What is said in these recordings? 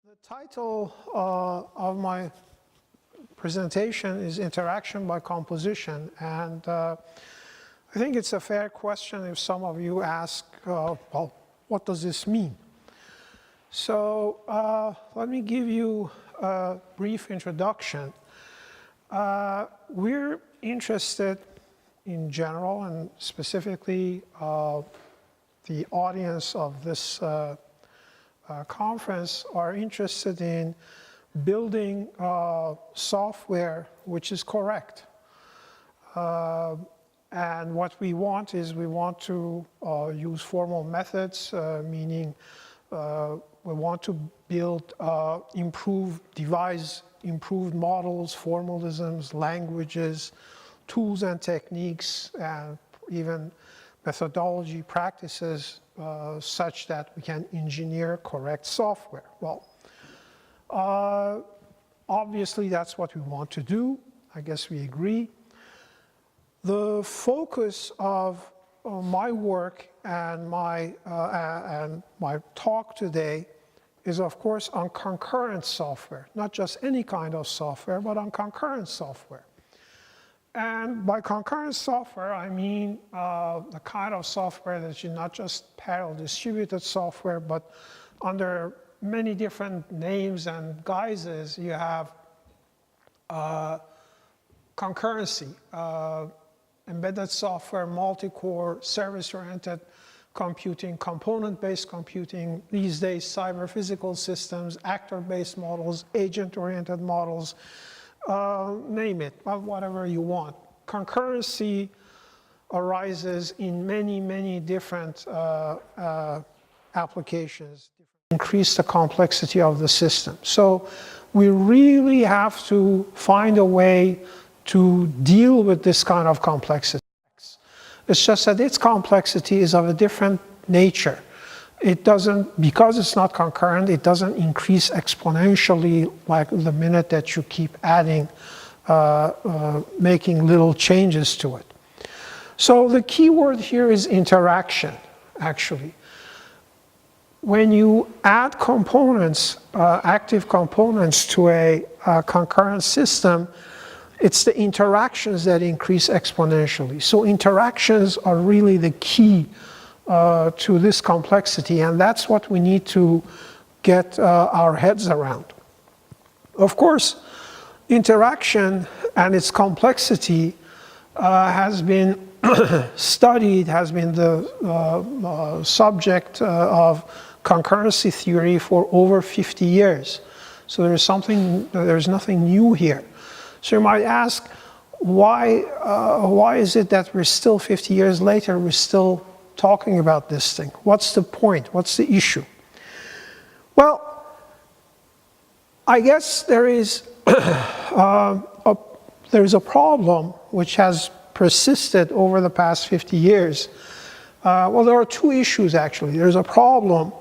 The title of my presentation is Interaction by Composition, and I think it's a fair question if some of you ask, well, what does this mean? So let me give you a brief introduction. We're interested in general, and specifically the audience of this conference are interested in building software which is correct. And what we want is we want to use formal methods, meaning we want to build, devise improved models, formalisms, languages, tools and techniques, and even methodology practices such that we can engineer correct software. Well, obviously that's what we want to do. I guess we agree. The focus of my work and my talk today is, of course, on concurrent software, not just any kind of software, but on concurrent software. And by concurrent software, I mean the kind of software that is not just parallel distributed software, but under many different names and guises. You have concurrency, embedded software, multi-core, service-oriented computing, component-based computing, these days cyber-physical systems, actor-based models, agent-oriented models, name it, whatever you want. Concurrency arises in many, many different applications. Increase the complexity of the system. So we really have to find a way to deal with this kind of complexity. It's just that its complexity is of a different nature. It doesn't, because it's not concurrent, it doesn't increase exponentially like the minute that you keep adding, making little changes to it. So the key word here is interaction, actually. When you add components, active components to a concurrent system, it's the interactions that increase exponentially. So interactions are really the key to this complexity, and that's what we need to get our heads around. Of course, interaction and its complexity has been studied, has been the subject of concurrency theory for over 50 years. So there's nothing new here. So you might ask, why is it that we're still 50 years later, we're still talking about this thing? What's the point? What's the issue? Well, I guess there is a problem which has persisted over the past 50 years. Well, there are two issues, actually. There's a problem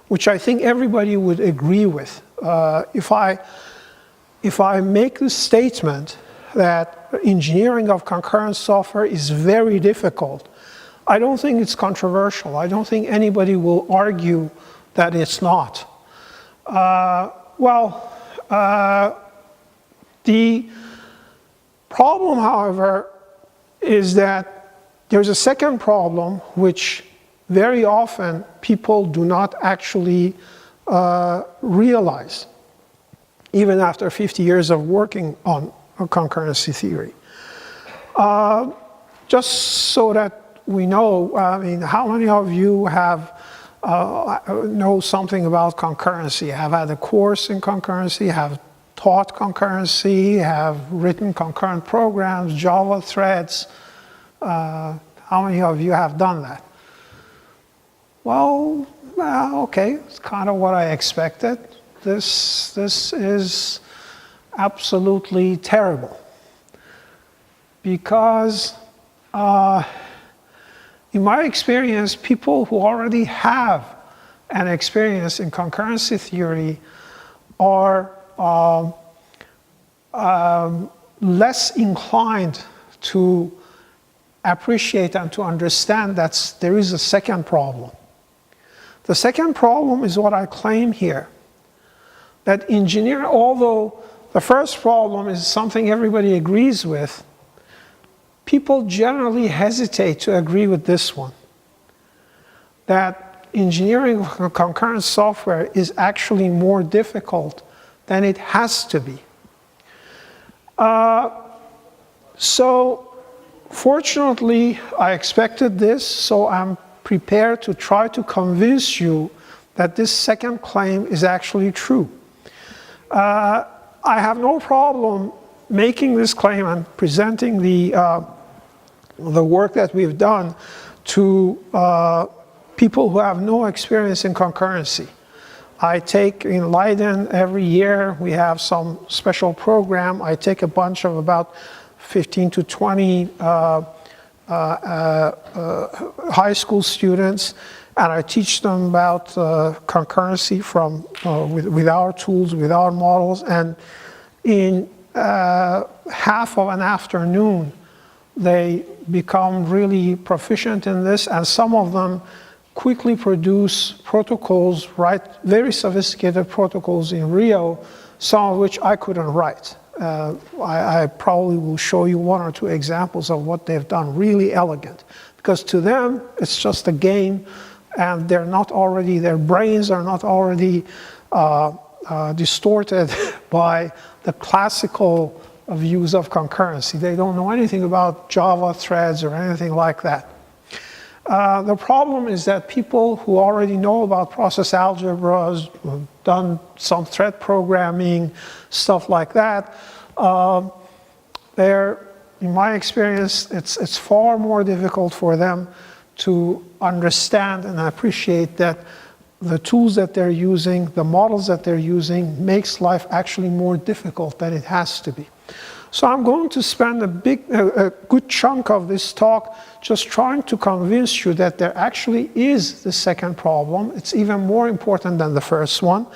which I think everybody would agree with. If I make the statement that engineering of concurrent software is very difficult, I don't think it's controversial. I don't think anybody will argue that it's not. The problem, however, is that there's a second problem which very often people do not actually realize, even after 50 years of working on concurrency theory. Just so that we know, I mean, how many of you have know something about concurrency, have had a course in concurrency, have taught concurrency, have written concurrent programs, Java threads? How many of you have done that? Well, okay, it's kind of what I expected. This is absolutely terrible, because in my experience, people who already have an experience in concurrency theory are less inclined to appreciate and to understand that there is a second problem. The second problem is what I claim here. that engineering, although the first problem is something everybody agrees with, people generally hesitate to agree with this one, that engineering concurrent software is actually more difficult than it has to be. So fortunately, I expected this, so I'm prepared to try to convince you that this second claim is actually true. I have no problem making this claim and presenting the work that we've done to people who have no experience in concurrency. I take in Leiden every year, we have some special program. I take a bunch of about 15 to 20 high school students, and I teach them about concurrency with our tools, with our models, and in half of an afternoon, they become really proficient in this, and some of them quickly produce protocols, write very sophisticated protocols in Rio, some of which I couldn't write. I probably will show you one or two examples of what they've done, really elegant. Because to them, it's just a game, and they're not already, their brains are not already distorted by the classical views of concurrency. They don't know anything about Java threads or anything like that. The problem is that people who already know about process algebras, who've done some thread programming, stuff like that, in my experience, it's far more difficult for them to understand and appreciate that the tools that they're using, the models that they're using, makes life actually more difficult than it has to be. So I'm going to spend a good chunk of this talk just trying to convince you that there actually is the second problem. It's even more important than the first one.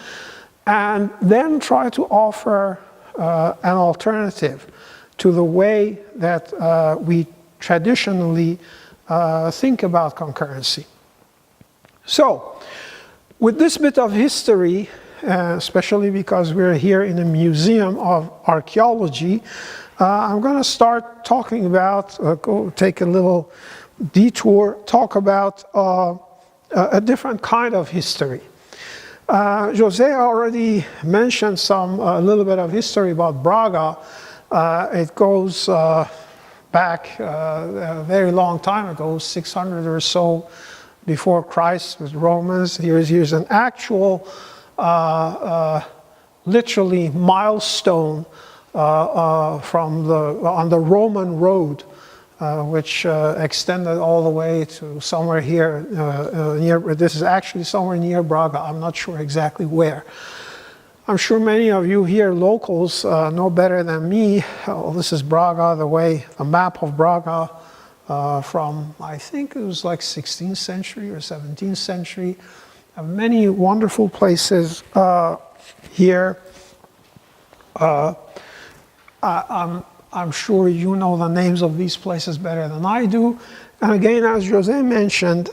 And then try to offer an alternative to the way that we traditionally think about concurrency. So, with this bit of history, especially because we're here in a museum of archaeology, I'm going to start talking about, go take a little detour, talk about a different kind of history. Jose already mentioned a little bit of history about Braga. It goes back a very long time ago, 600 or so before Christ with Romans. Here's an actual literally milestone on the Roman road, which extended all the way to somewhere here this is actually somewhere near Braga. I'm not sure exactly where. I'm sure many of you here locals know better than me. This is Braga, the map of Braga from, I think it was like 16th century or 17th century. Many wonderful places here. I'm sure you know the names of these places better than I do. And again, as Jose mentioned,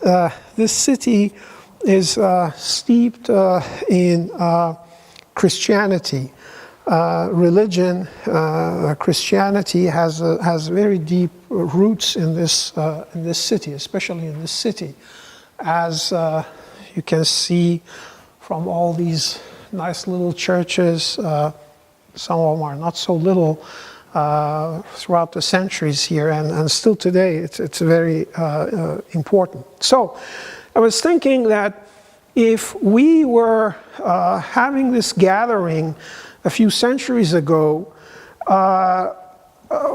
this city is steeped in Christianity. Religion, Christianity has very deep roots in this city, especially in this city, as you can see from all these nice little churches. Some of them are not so little throughout the centuries here, and still today it's very important. So I was thinking that if we were having this gathering a few centuries ago,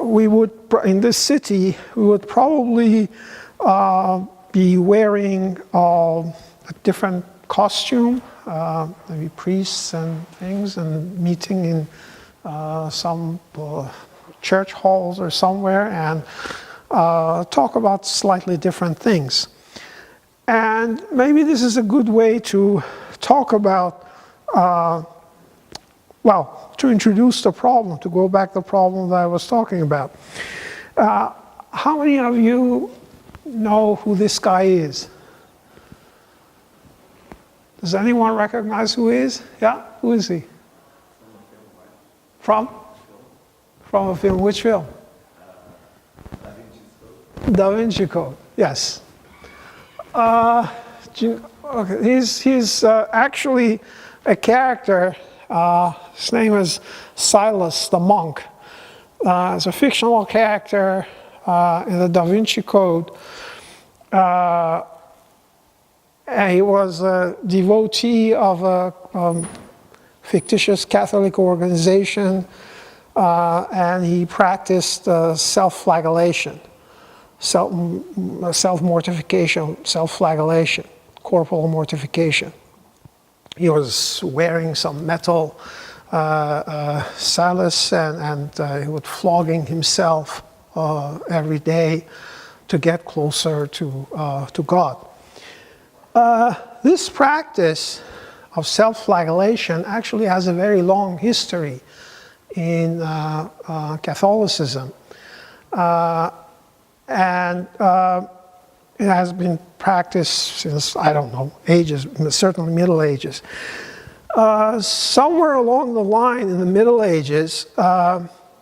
we would, in this city, we would probably be wearing a different costume, maybe priests and things, and meeting in some church halls or somewhere and talk about slightly different things. And maybe this is a good way to talk about, to introduce the problem, to go back to the problem that I was talking about. How many of you know who this guy is? Does anyone recognize who he is? Yeah, who is he? From? From a film. Which film? Da Vinci Code. Yes. Okay. He's actually a character. His name is Silas the monk. It's a fictional character in the Da Vinci Code. And he was a devotee of a fictitious Catholic organization, and he practiced self-flagellation, self-mortification, self-flagellation, corporal mortification. He was wearing some metal Silas, and he was flogging himself every day to get closer to God. This practice of self-flagellation actually has a very long history in Catholicism. And it has been practiced since, I don't know, ages, certainly Middle Ages. Somewhere along the line in the Middle Ages,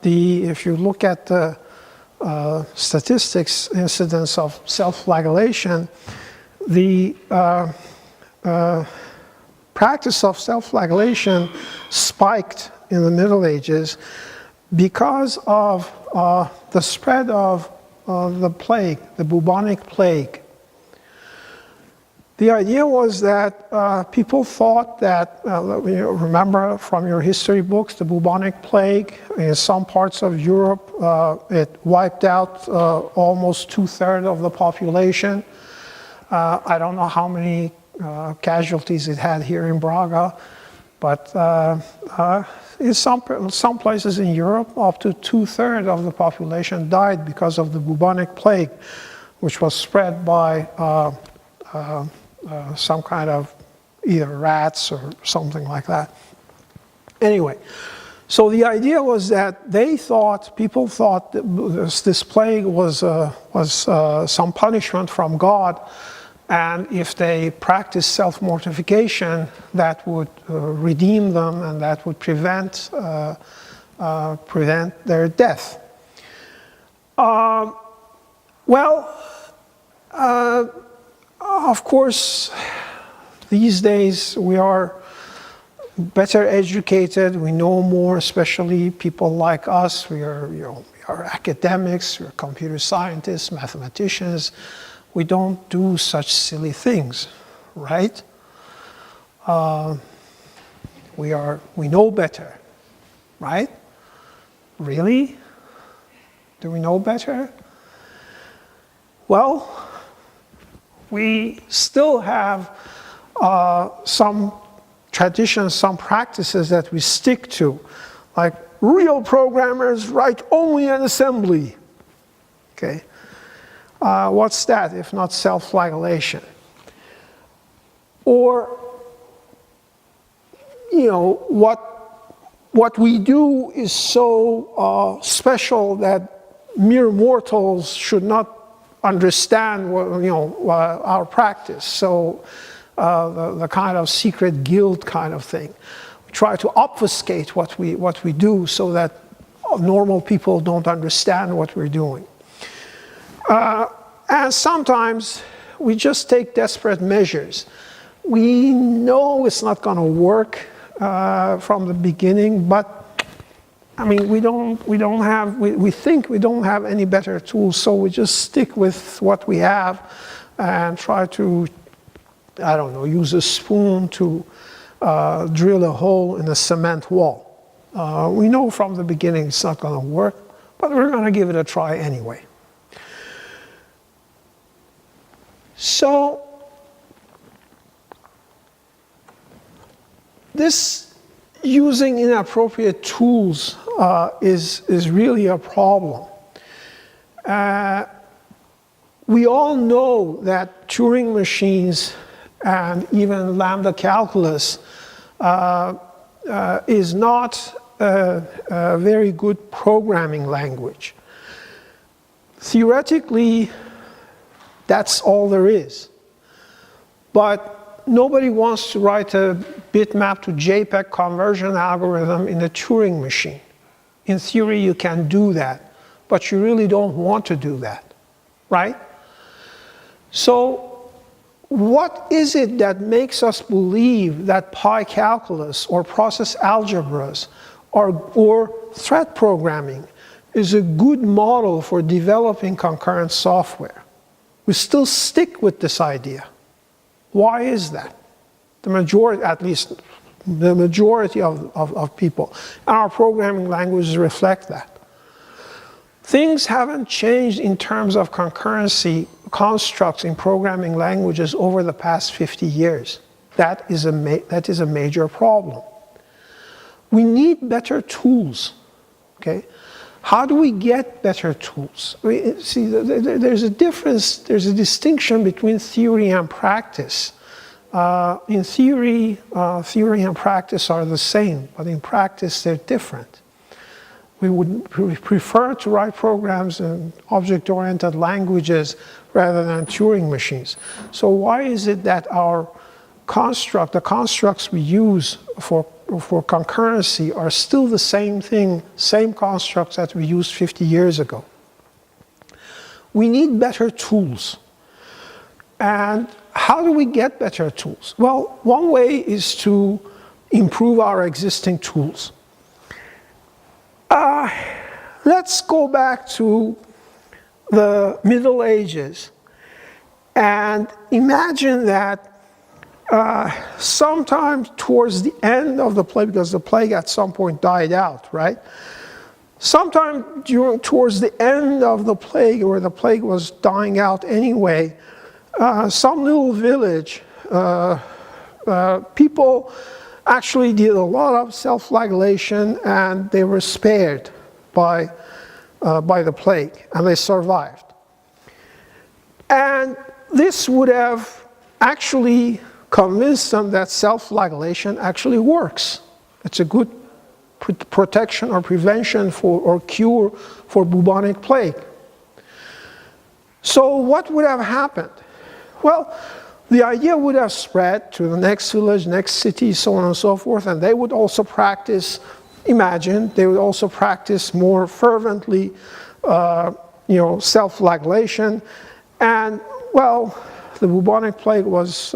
if you look at the statistics, incidence of self-flagellation, the practice of self-flagellation spiked in the Middle Ages because of the spread of the plague, the bubonic plague. The idea was that people thought that, remember from your history books, the bubonic plague in some parts of Europe, it wiped out almost 2/3 of the population. I don't know how many casualties it had here in Braga, but in some places in Europe, up to 2/3 of the population died because of the bubonic plague, which was spread by some kind of either rats or something like that. Anyway, so the idea was that people thought that this plague was some punishment from God, and if they practiced self-mortification, that would redeem them and that would prevent their death. Of course, these days we are better educated. We know more, especially people like us. We are academics. We are computer scientists, mathematicians. We don't do such silly things, right? We know better, right? Really? Do we know better? Well, we still have some traditions, some practices that we stick to, like real programmers write only an assembly. Okay, what's that if not self-flagellation? Or, what we do is so special that mere mortals should not understand our practice. So the kind of secret guild kind of thing. We try to obfuscate what we do so that normal people don't understand what we're doing. And sometimes we just take desperate measures. We know it's not going to work from the beginning, but we think we don't have any better tools, so we just stick with what we have and try to, use a spoon to drill a hole in a cement wall. We know from the beginning it's not going to work, but we're going to give it a try anyway. So, this using inappropriate tools is really a problem. We all know that Turing machines and even lambda calculus is not a very good programming language. Theoretically, that's all there is. But nobody wants to write a bitmap to JPEG conversion algorithm in a Turing machine. In theory, you can do that, but you really don't want to do that, right? So what is it that makes us believe that pi calculus or process algebras or thread programming is a good model for developing concurrent software? We still stick with this idea. Why is that? The majority, at least the majority of people, and our programming languages reflect that. Things haven't changed in terms of concurrency constructs in programming languages over the past 50 years. That is a major problem. We need better tools, okay? How do we get better tools? See, there's a difference, there's a distinction between theory and practice. In theory, theory and practice are the same, but in practice they're different. We would prefer to write programs in object-oriented languages rather than Turing machines. So why is it that our the constructs we use for concurrency are still the same thing, same constructs that we used 50 years ago? We need better tools. And how do we get better tools? Well, one way is to improve our existing tools. Let's go back to the Middle Ages and imagine that sometime towards the end of the plague, because the plague at some point died out, right? Sometime towards the end of the plague, or the plague was dying out anyway, some little village, people actually did a lot of self-flagellation, and they were spared by the plague, and they survived. And this would have actually convinced them that self-flagellation actually works. It's a good protection or prevention or cure for bubonic plague. So what would have happened? Well, the idea would have spread to the next village, next city, so on and so forth, and they would also practice, imagine, they would also practice more fervently, self-flagellation. And, well, the bubonic plague was,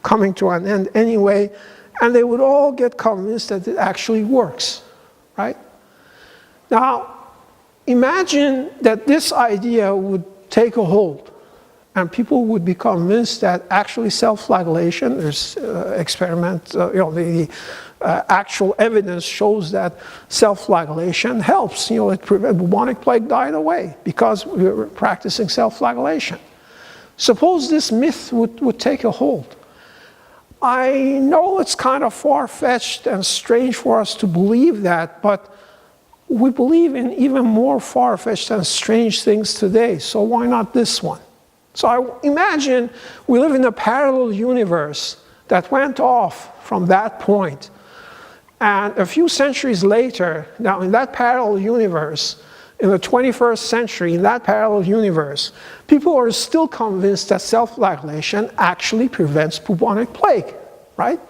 coming to an end anyway, and they would all get convinced that it actually works, right? Now, imagine that this idea would take a hold, and people would be convinced that actually self-flagellation, there's the actual evidence shows that self-flagellation helps. Bubonic plague died away because we were practicing self-flagellation. Suppose this myth would take a hold. I know it's kind of far-fetched and strange for us to believe that, but we believe in even more far-fetched and strange things today, so why not this one? So I imagine we live in a parallel universe that went off from that point. And a few centuries later, now in that parallel universe, in the 21st century, in that parallel universe, people are still convinced that self-flagellation actually prevents bubonic plague, right?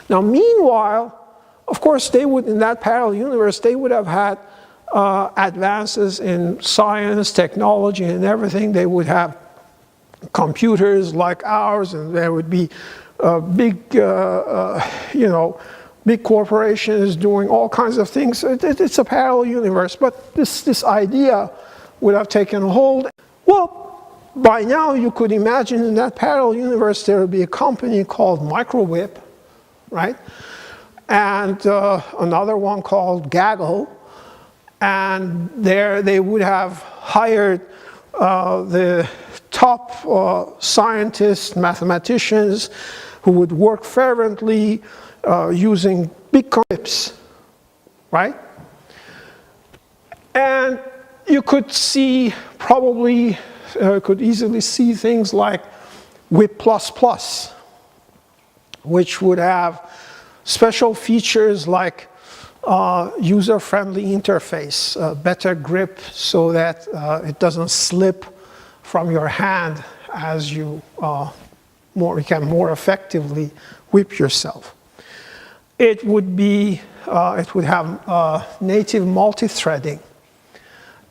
Now, meanwhile, of course, they would, in that parallel universe, they would have had advances in science, technology, and everything. They would have computers like ours, and there would be big corporations doing all kinds of things. It's a parallel universe, but this idea would have taken hold. Well, by now you could imagine in that parallel universe there would be a company called Microwhip, right? And another one called Gaggle, and there they would have hired the top scientists, mathematicians, who would work fervently using big chips, right? And you could see, probably could easily see things like WIP++, which would have special features like user-friendly interface, better grip so that it doesn't slip from your hand as you can more effectively whip yourself. it would be, it would have native multi-threading.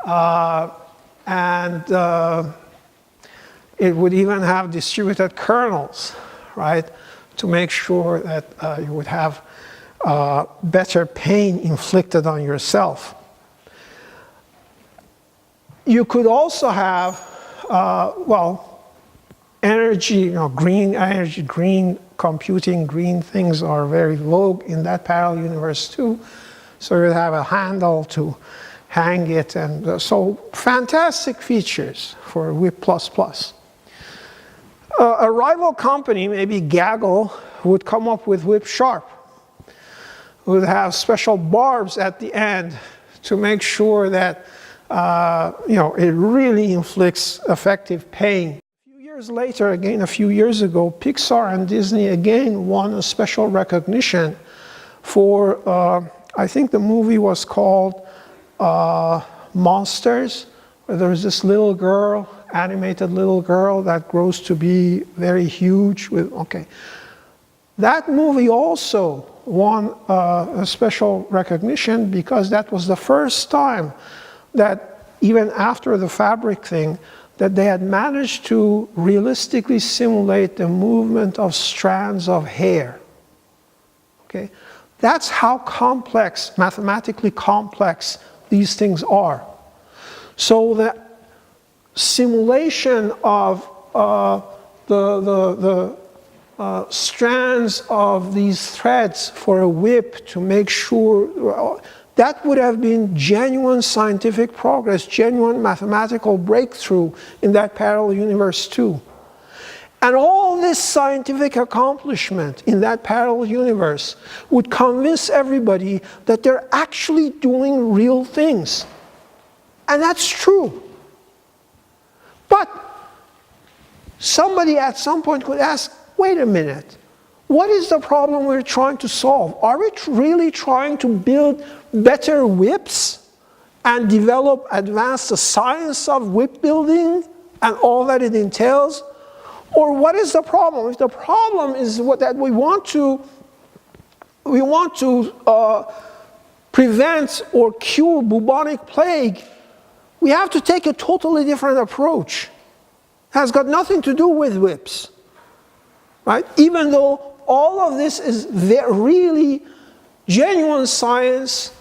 And it would even have distributed kernels, right, to make sure that you would have better pain inflicted on yourself. You could also have, well, energy, you know, green energy, green computing, green things are very vogue in that parallel universe too. So you would have a handle to hang it, and so fantastic features for WIP++. A rival company, maybe Gaggle, would come up with WIP Sharp. Would have special barbs at the end to make sure that you know, it really inflicts effective pain. A few years later, again a few years ago, Pixar and Disney again won a special recognition for, I think the movie was called Monsters, where there was this little girl, animated little girl that grows to be very huge with, okay. That movie also won a special recognition because that was the first time that even after the fabric thing, that they had managed to realistically simulate the movement of strands of hair. Okay? That's how complex, mathematically complex these things are. So the simulation of the strands of these threads for a whip to make sure, that would have been genuine scientific progress, genuine mathematical breakthrough in that parallel universe too. And all this scientific accomplishment in that parallel universe would convince everybody that they're actually doing real things. And that's true. But somebody at some point could ask, wait a minute, what is the problem we're trying to solve? Are we really trying to build better whips and develop advanced science of whip building and all that it entails? Or what is the problem? If the problem is that we want to prevent or cure bubonic plague, we have to take a totally different approach. It has got nothing to do with whips, right? Even though all of this is really genuine science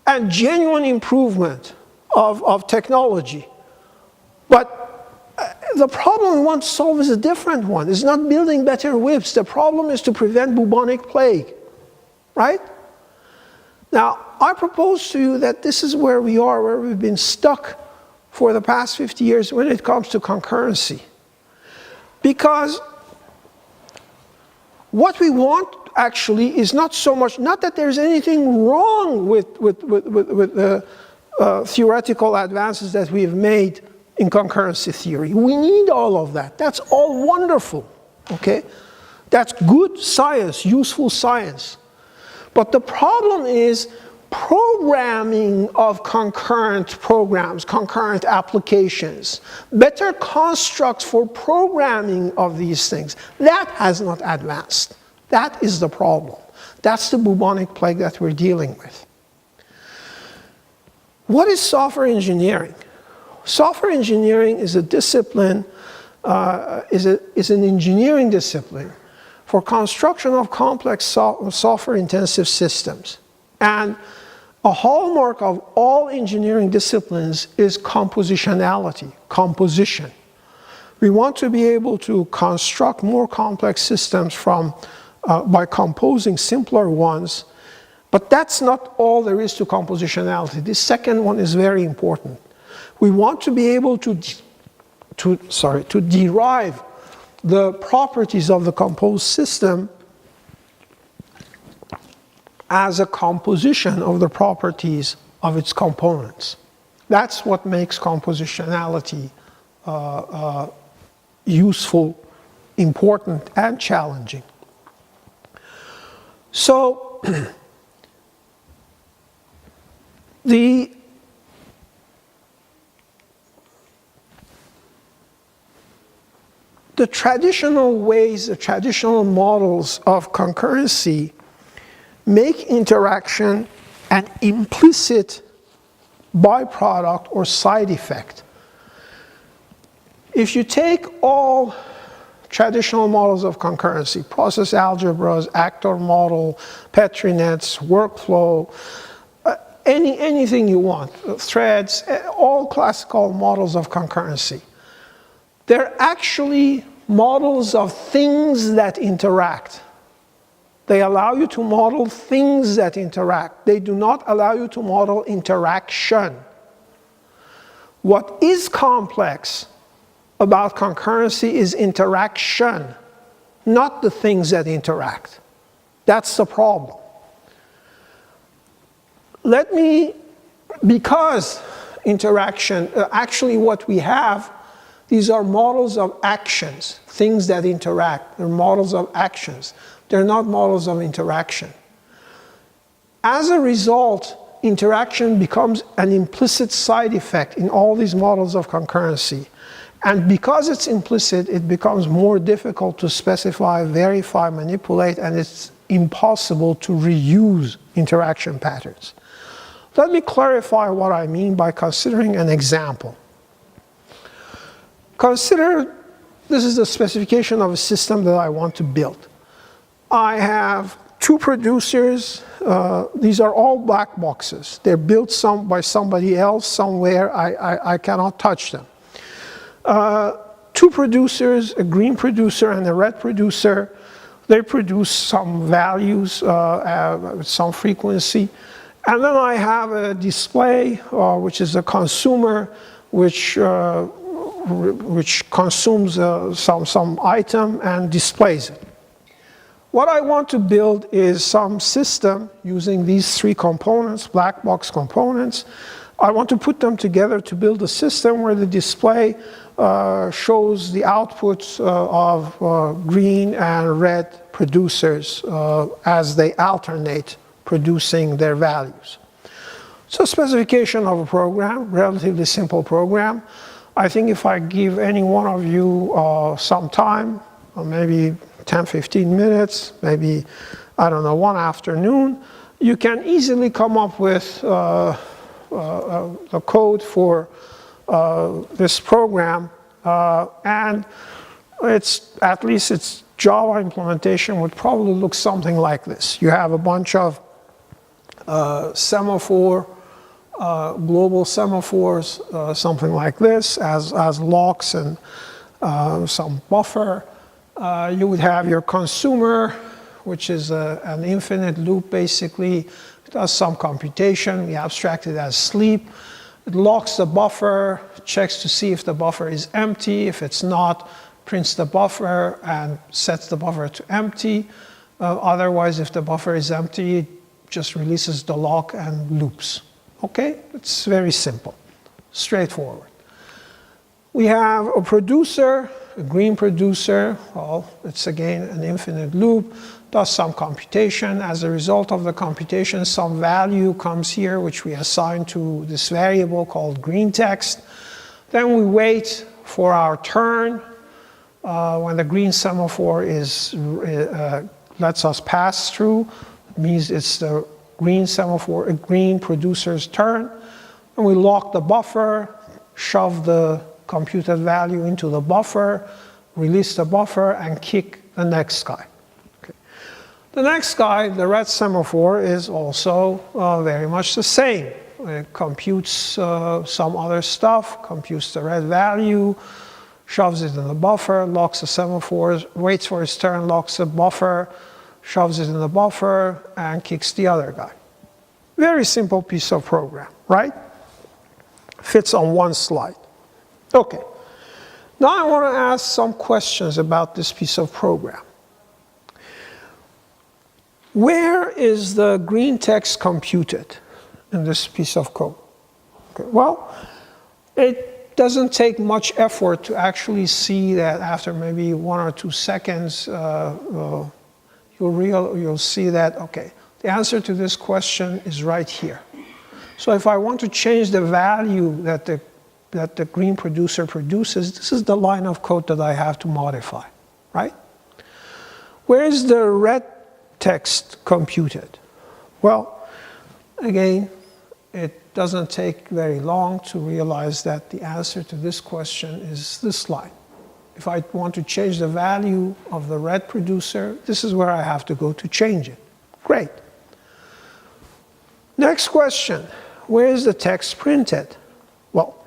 and genuine improvement of technology. But the problem we want to solve is a different one. It's not building better whips. The problem is to prevent bubonic plague, right? Now, I propose to you that this is where we are, where we've been stuck for the past 50 years when it comes to concurrency. Because what we want actually is not so much, not that there's anything wrong with the theoretical advances that we've made in concurrency theory. We need all of that. That's all wonderful, okay? That's good science, useful science. But the problem is programming of concurrent programs, concurrent applications, better constructs for programming of these things. That has not advanced. That is the problem. That's the bubonic plague that we're dealing with. What is software engineering? Software engineering is a discipline, is an engineering discipline for construction of complex software-intensive systems. And a hallmark of all engineering disciplines is compositionality, composition. We want to be able to construct more complex systems by composing simpler ones, but that's not all there is to compositionality. This second one is very important. We want to be able to derive the properties of the composed system as a composition of the properties of its components. That's what makes compositionality useful, important, and challenging. So, the traditional ways, the traditional models of concurrency make interaction an implicit byproduct or side effect. If you take all traditional models of concurrency, process algebras, actor model, Petri nets, workflow, anything you want, threads, all classical models of concurrency, they're actually models of things that interact. They allow you to model things that interact. They do not allow you to model interaction. What is complex about concurrency is interaction, not the things that interact. That's the problem. Because interaction, actually what we have, these are models of actions, things that interact. They're models of actions. They're not models of interaction. As a result, interaction becomes an implicit side effect in all these models of concurrency. And because it's implicit, it becomes more difficult to specify, verify, manipulate, and it's impossible to reuse interaction patterns. Let me clarify what I mean by considering an example. Consider this is the specification of a system that I want to build. I have two producers. These are all black boxes. They're built by somebody else somewhere. I cannot touch them. Two producers, a green producer and a red producer. They produce some values, some frequency. And then I have a display, which is a consumer, which consumes some item and displays it. What I want to build is some system using these three components, black box components. I want to put them together to build a system where the display shows the outputs of green and red producers as they alternate producing their values. So specification of a program, relatively simple program. I think if I give any one of you some time, maybe 10, 15 minutes, maybe, I don't know, one afternoon, you can easily come up with the code for this program, and at least its Java implementation would probably look something like this. You have a bunch of global semaphores, something like this, as locks and some buffer. You would have your consumer, which is an infinite loop, basically. It does some computation. We abstract it as sleep. It locks the buffer, checks to see if the buffer is empty. If it's not, prints the buffer and sets the buffer to empty. Otherwise, if the buffer is empty, it just releases the lock and loops. Okay? It's very simple, straightforward. We have a producer, a green producer. Well, it's again an infinite loop, does some computation. As a result of the computation, some value comes here, which we assign to this variable called green text. Then we wait for our turn. When the green semaphore lets us pass through, it means it's the green semaphore, a green producer's turn. And we lock the buffer, shove the computed value into the buffer, release the buffer, and kick the next guy. Okay. The next guy, the red semaphore, is also very much the same. It computes some other stuff, computes the red value, shoves it in the buffer, locks the semaphore, waits for its turn, locks the buffer, shoves it in the buffer, and kicks the other guy. Very simple piece of program, right? Fits on one slide. Okay. Now I want to ask some questions about this piece of program. Where is the green text computed in this piece of code? Okay. Well, it doesn't take much effort to actually see that after maybe 1 or 2 seconds, you'll see that, okay, the answer to this question is right here. So if I want to change the value that the green producer produces, this is the line of code that I have to modify, right? Where is the red text computed? Well, again, it doesn't take very long to realize that the answer to this question is this line. If I want to change the value of the red producer, this is where I have to go to change it. Great. Next question, where is the text printed? Well,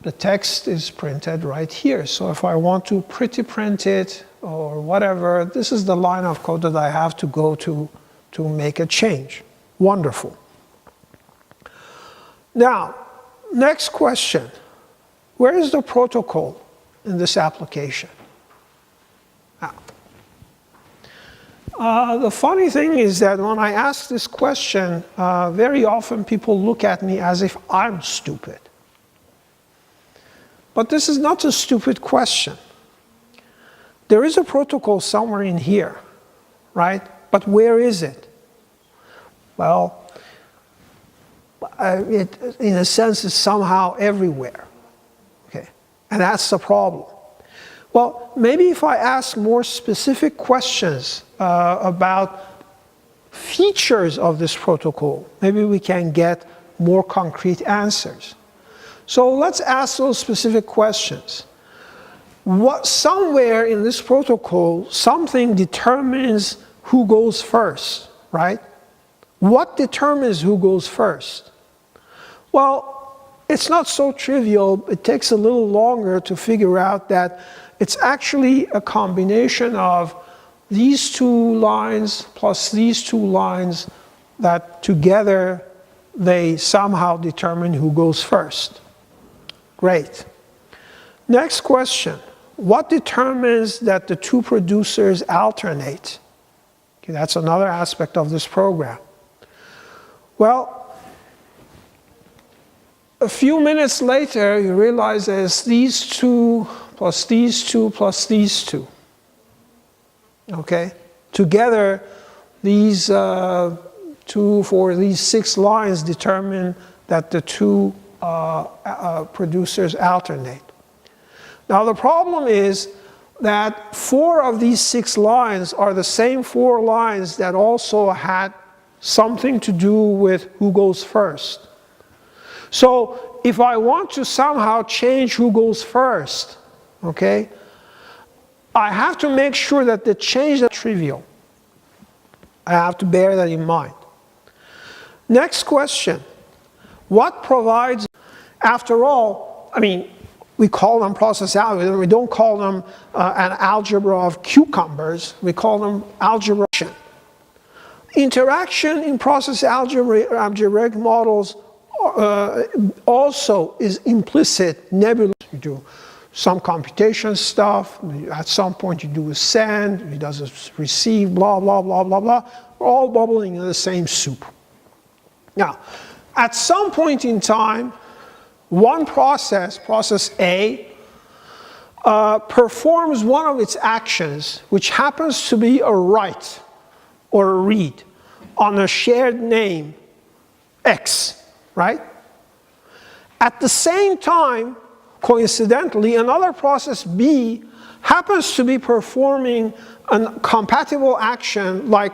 the text is printed right here. So if I want to pretty print it or whatever, this is the line of code that I have to go to make a change. Wonderful. Now, next question, where is the protocol in this application? Now, the funny thing is that when I ask this question, very often people look at me as if I'm stupid. But this is not a stupid question. There is a protocol somewhere in here, right? But where is it? Well, it, in a sense, is somehow everywhere. Okay, and that's the problem. Well, maybe if I ask more specific questions about features of this protocol, maybe we can get more concrete answers. So let's ask those specific questions. Somewhere in this protocol, something determines who goes first, right? What determines who goes first? Well, it's not so trivial. It takes a little longer to figure out that it's actually a combination of these two lines plus these two lines that together they somehow determine who goes first. Great. Next question. What determines that the two producers alternate? Okay, that's another aspect of this program. Well, a few minutes later, you realize there's these two plus these two plus these two. Okay? Together, these two for these 6 lines determine that the two producers alternate. Now the problem is that 4 of these 6 lines are the same 4 lines that also had something to do with who goes first. So if I want to somehow change who goes first, okay, I have to make sure that the change is trivial. I have to bear that in mind. Next question. What provides, after all, I mean, we call them process algorithms. We don't call them an algebra of cucumbers. We call them algebra. Interaction in process algebraic models also is implicit, nebulous. You do some computation stuff. At some point you do a send. It does a receive, blah, blah, blah, blah, blah. We're all bubbling in the same soup. Now, at some point in time, one process, process A, performs one of its actions, which happens to be a write or a read on a shared name, X, right? At the same time, coincidentally, another process B happens to be performing a compatible action like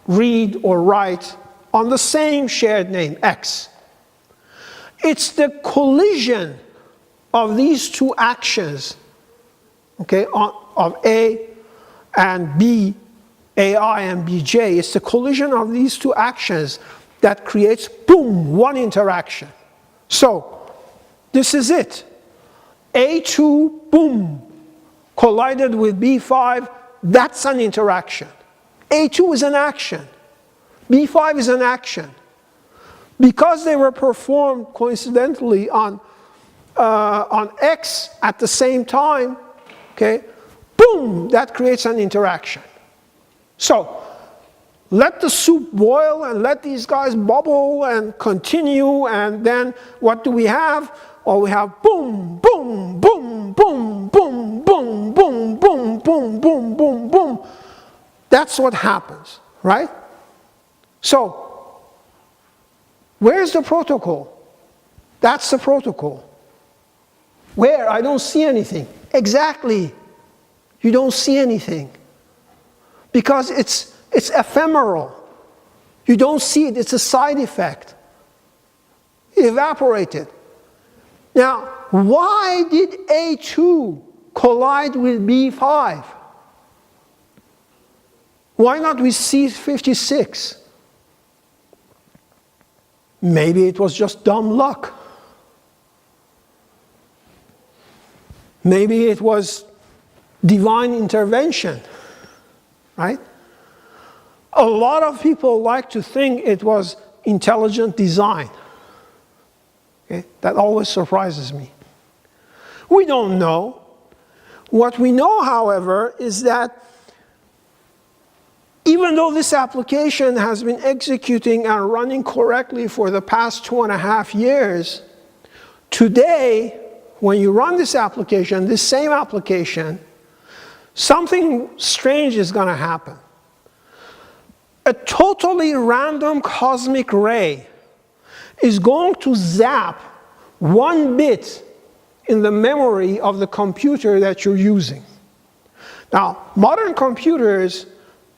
read or write on the same shared name, X. It's the collision of these two actions, okay, of A and B, AI and BJ. It's the collision of these two actions that creates, boom, one interaction. So, this is it. A2, boom, collided with B5, that's an interaction. A2 is an action. B5 is an action. Because they were performed coincidentally on X at the same time, okay, boom, that creates an interaction. So, let the soup boil and let these guys bubble and continue, and then what do we have? Well, we have boom, boom, boom, boom, boom, boom, boom, boom, boom, boom, boom, boom. That's what happens, right? So, where's the protocol? That's the protocol. Where? I don't see anything. Exactly. You don't see anything. Because it's ephemeral. You don't see it, it's a side effect. It evaporated. Now, why did A2 collide with B5? Why not with C56? Maybe it was just dumb luck. Maybe it was divine intervention, right? A lot of people like to think it was intelligent design. Okay? That always surprises me. We don't know. What we know, however, is that even though this application has been executing and running correctly for the past 2.5 years, today, when you run this application, this same application, something strange is going to happen. A totally random cosmic ray is going to zap 1 bit in the memory of the computer that you're using. Now, modern computers,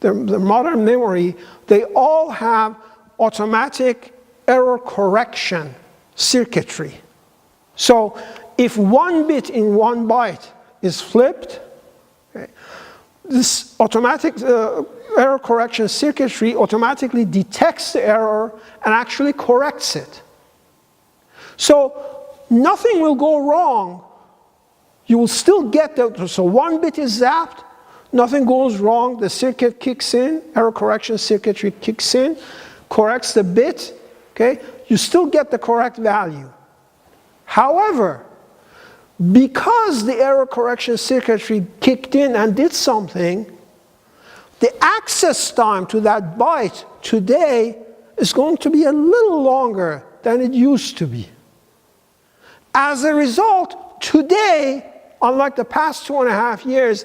the modern memory, they all have automatic error correction circuitry. So if 1 bit in 1 byte is flipped, okay, this automatic error correction circuitry automatically detects the error and actually corrects it. So nothing will go wrong. You will still get the, so 1 bit is zapped, nothing goes wrong, the circuit kicks in, error correction circuitry kicks in, corrects the bit, okay? You still get the correct value. However, because the error correction circuitry kicked in and did something, the access time to that byte today is going to be a little longer than it used to be. As a result, today, unlike the past 2.5 years,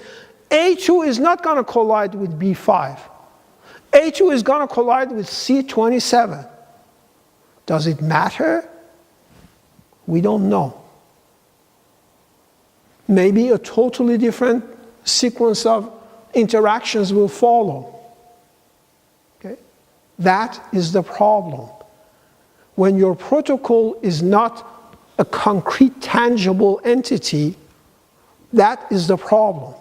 A2 is not going to collide with B5. A2 is going to collide with C27. Does it matter? We don't know. Maybe a totally different sequence of interactions will follow. Okay? That is the problem. When your protocol is not a concrete, tangible entity, that is the problem.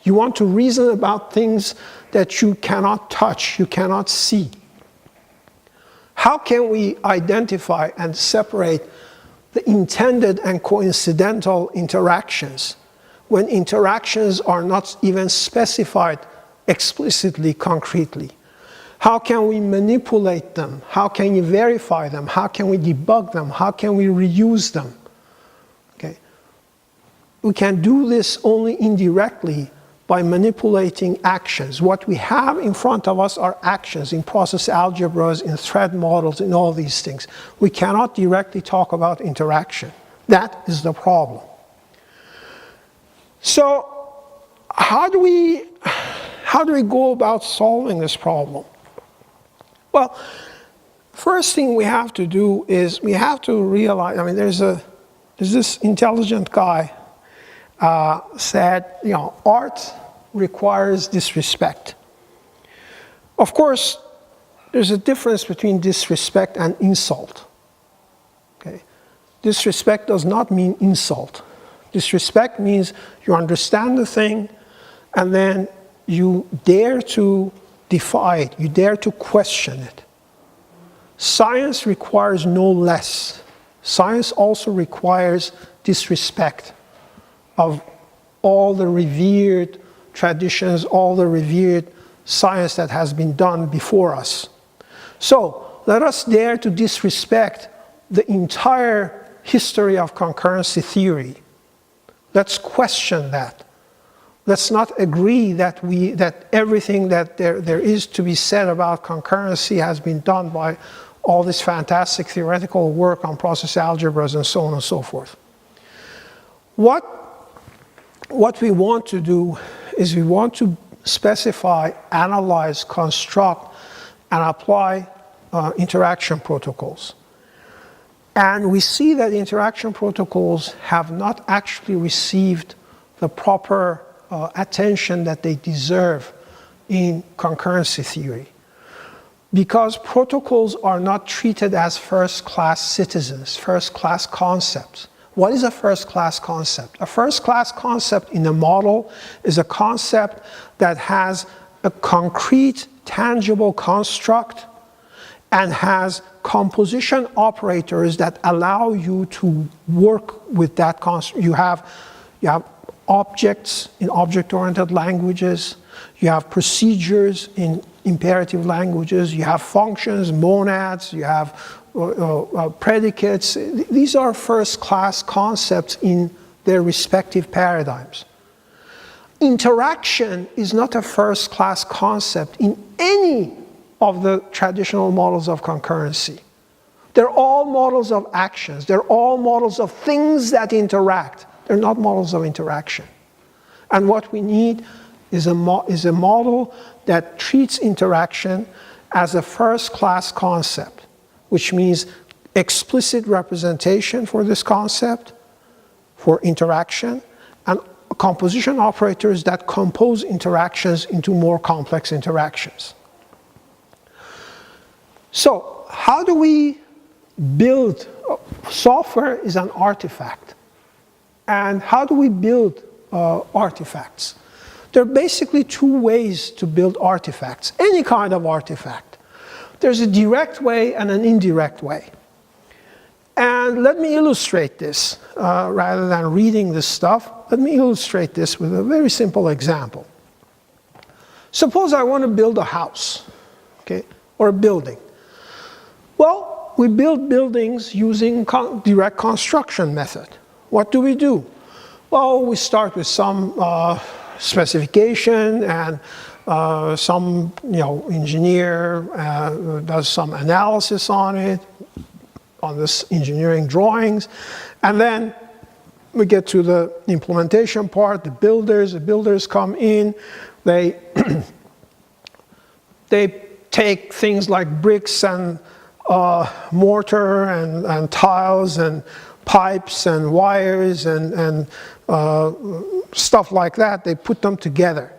You want to reason about things that you cannot touch, you cannot see. How can we identify and separate the intended and coincidental interactions when interactions are not even specified explicitly, concretely? How can we manipulate them? How can you verify them? How can we debug them? How can we reuse them? Okay. We can do this only indirectly by manipulating actions. What we have in front of us are actions in process algebras, in thread models, in all these things. We cannot directly talk about interaction. That is the problem. So how do we go about solving this problem? Well, first thing we have to do is we have to realize, I mean, there's this intelligent guy said, you know, art requires disrespect. Of course, there's a difference between disrespect and insult. Okay? Disrespect does not mean insult. Disrespect means you understand the thing and then you dare to defy it, you dare to question it. Science requires no less. Science also requires disrespect of all the revered traditions, all the revered science that has been done before us. So let us dare to disrespect the entire history of concurrency theory. Let's question that. Let's not agree that everything that there is to be said about concurrency has been done by all this fantastic theoretical work on process algebras and so on and so forth. What we want to do is we want to specify, analyze, construct, and apply interaction protocols. And we see that interaction protocols have not actually received the proper attention that they deserve in concurrency theory. because protocols are not treated as first-class citizens, first-class concepts. What is a first-class concept? A first-class concept in a model is a concept that has a concrete, tangible construct and has composition operators that allow you to work with that construct. You have objects in object-oriented languages. You have procedures in imperative languages. You have functions, monads. You have predicates. These are first-class concepts in their respective paradigms. Interaction is not a first-class concept in any of the traditional models of concurrency. They're all models of actions. They're all models of things that interact. They're not models of interaction. And what we need is a model that treats interaction as a first-class concept, which means explicit representation for this concept, for interaction, and composition operators that compose interactions into more complex interactions. So, how do we build? Software is an artifact. And how do we build artifacts? There are basically two ways to build artifacts, any kind of artifact. There's a direct way and an indirect way. And let me illustrate this. Rather than reading this stuff, let me illustrate this with a very simple example. Suppose I want to build a house, okay, or a building. Well, we build buildings using direct construction method. What do we do? Well, we start with some specification and some engineer does some analysis on it, on this engineering drawings, and then we get to the implementation part. The builders come in, they take things like bricks and mortar and tiles and pipes and wires and stuff like that. They put them together.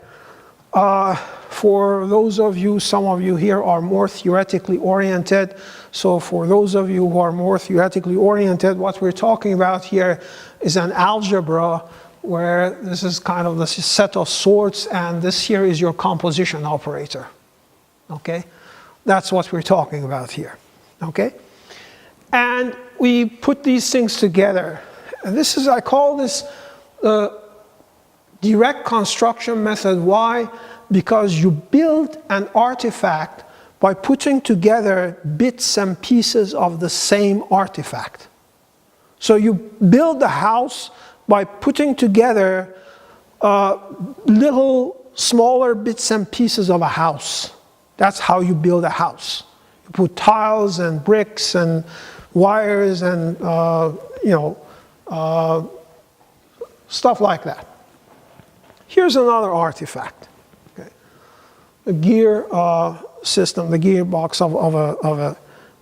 For those of you, some of you here are more theoretically oriented. So for those of you who are more theoretically oriented, what we're talking about here is an algebra where this is kind of the set of sorts, and this here is your composition operator. Okay? That's what we're talking about here. Okay? And we put these things together. And this is, I call this the direct construction method. Why? Because you build an artifact by putting together bits and pieces of the same artifact. So you build the house by putting together little smaller bits and pieces of a house. That's how you build a house. You put tiles and bricks and wires and stuff like that. Here's another artifact. Okay. The gear system, the gearbox of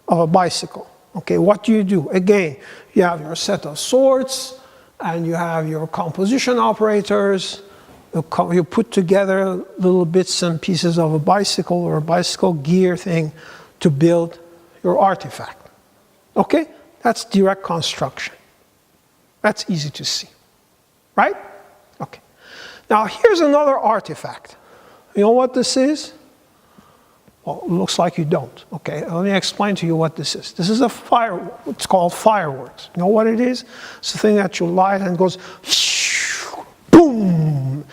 a bicycle. Okay, what do? Again, you have your set of sorts and you have your composition operators. You put together little bits and pieces of a bicycle or a bicycle gear thing to build your artifact. Okay? That's direct construction. That's easy to see. Right? Okay. Now here's another artifact. You know what this is? Well, it looks like you don't. Okay, let me explain to you what this is. This is it's called fireworks. You know what it is? It's the thing that you light and it goes boom.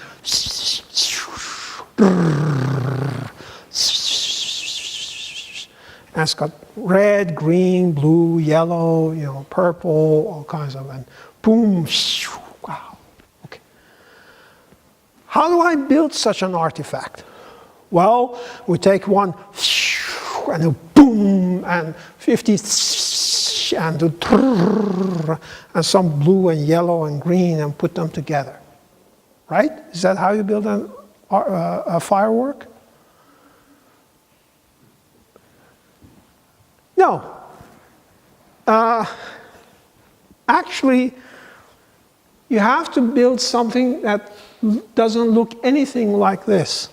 And it's got red, green, blue, yellow, purple, all kinds of, and boom, wow. Okay. How do I build such an artifact? Well, we take one and a boom and 50 and some blue and yellow and green and put them together. Right? Is that how you build a firework? No. Actually, you have to build something that doesn't look anything like this.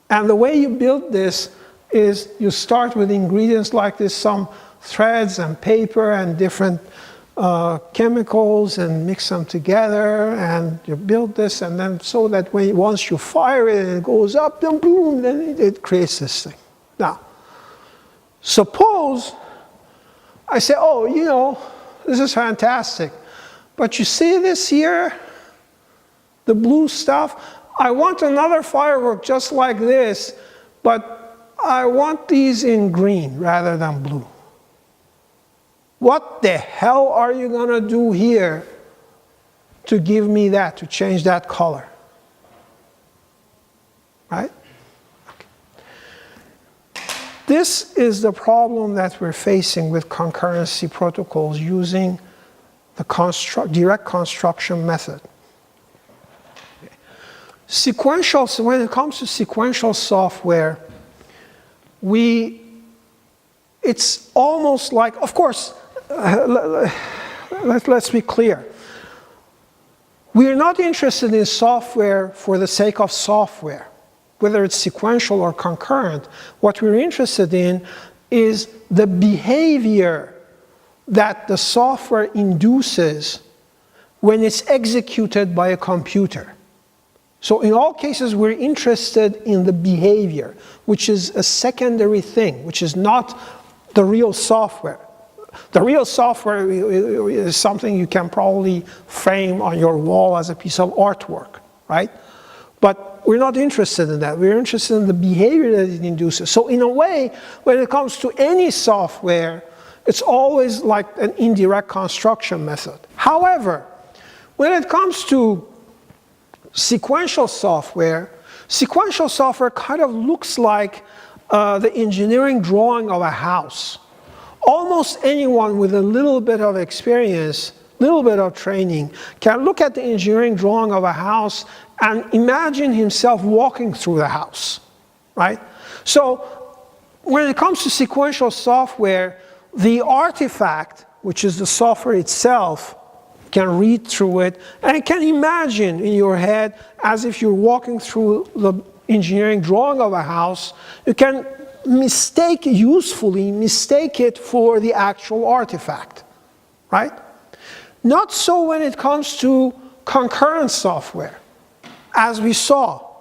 And the way you build this is you start with ingredients like this, some threads and paper and different chemicals, and mix them together, and you build this, and then so that once you fire it and it goes up, then boom, then it creates this thing. Now, suppose I say, oh, you know, this is fantastic, but you see this here, the blue stuff? I want another firework just like this, but I want these in green rather than blue. What the hell are you going to do here to give me that, to change that color? Right? Okay. This is the problem that we're facing with concurrency protocols using the direct construction method. Sequential, so when it comes to sequential software, it's almost like, of course, let's be clear. We are not interested in software for the sake of software, whether it's sequential or concurrent. What we're interested in is the behavior that the software induces when it's executed by a computer. So in all cases, we're interested in the behavior, which is a secondary thing, which is not the real software. The real software is something you can probably frame on your wall as a piece of artwork, right? But we're not interested in that. We're interested in the behavior that it induces. So in a way, when it comes to any software, it's always like an indirect construction method. However, when it comes to sequential software kind of looks like the engineering drawing of a house. Almost anyone with a little bit of experience, little bit of training, can look at the engineering drawing of a house and imagine himself walking through the house, right? So when it comes to sequential software, the artifact, which is the software itself, can read through it and can imagine in your head as if you're walking through the engineering drawing of a house. You can usefully mistake it for the actual artifact, right? Not so when it comes to concurrent software. As we saw,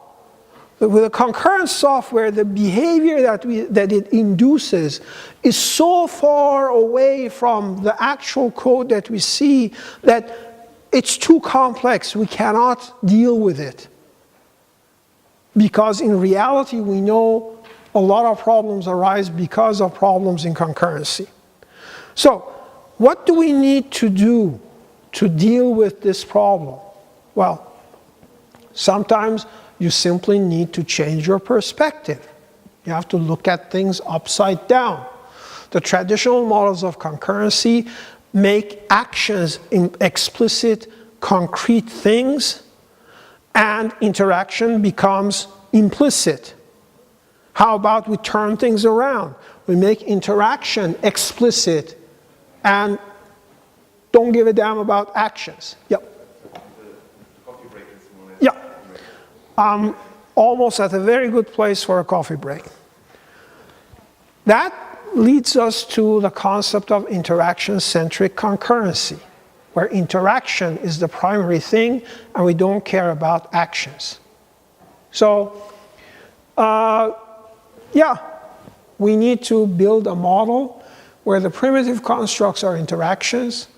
with a concurrent software, the behavior that it induces is so far away from the actual code that we see that it's too complex. We cannot deal with it. Because in reality, we know a lot of problems arise because of problems in concurrency. So, what do we need to do to deal with this problem? Well, sometimes you simply need to change your perspective. You have to look at things upside down. The traditional models of concurrency make actions explicit, concrete things, and interaction becomes implicit. How about we turn things around? We make interaction explicit and don't give a damn about actions. Yep. Yeah. Almost at a very good place for a coffee break. That leads us to the concept of interaction-centric concurrency, where interaction is the primary thing and we don't care about actions. So, we need to build a model where the primitive constructs are interactions.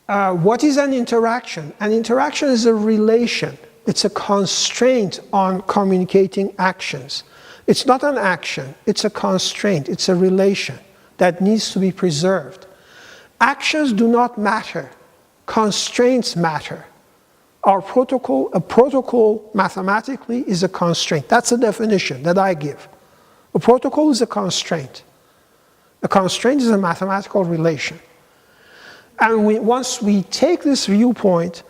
What is an interaction? An interaction is a relation. It's a constraint on communicating actions. It's not an action, it's a constraint, it's a relation that needs to be preserved. Actions do not matter, constraints matter. A protocol mathematically is a constraint. That's a definition that I give. A protocol is a constraint. A constraint is a mathematical relation. And once we take this viewpoint,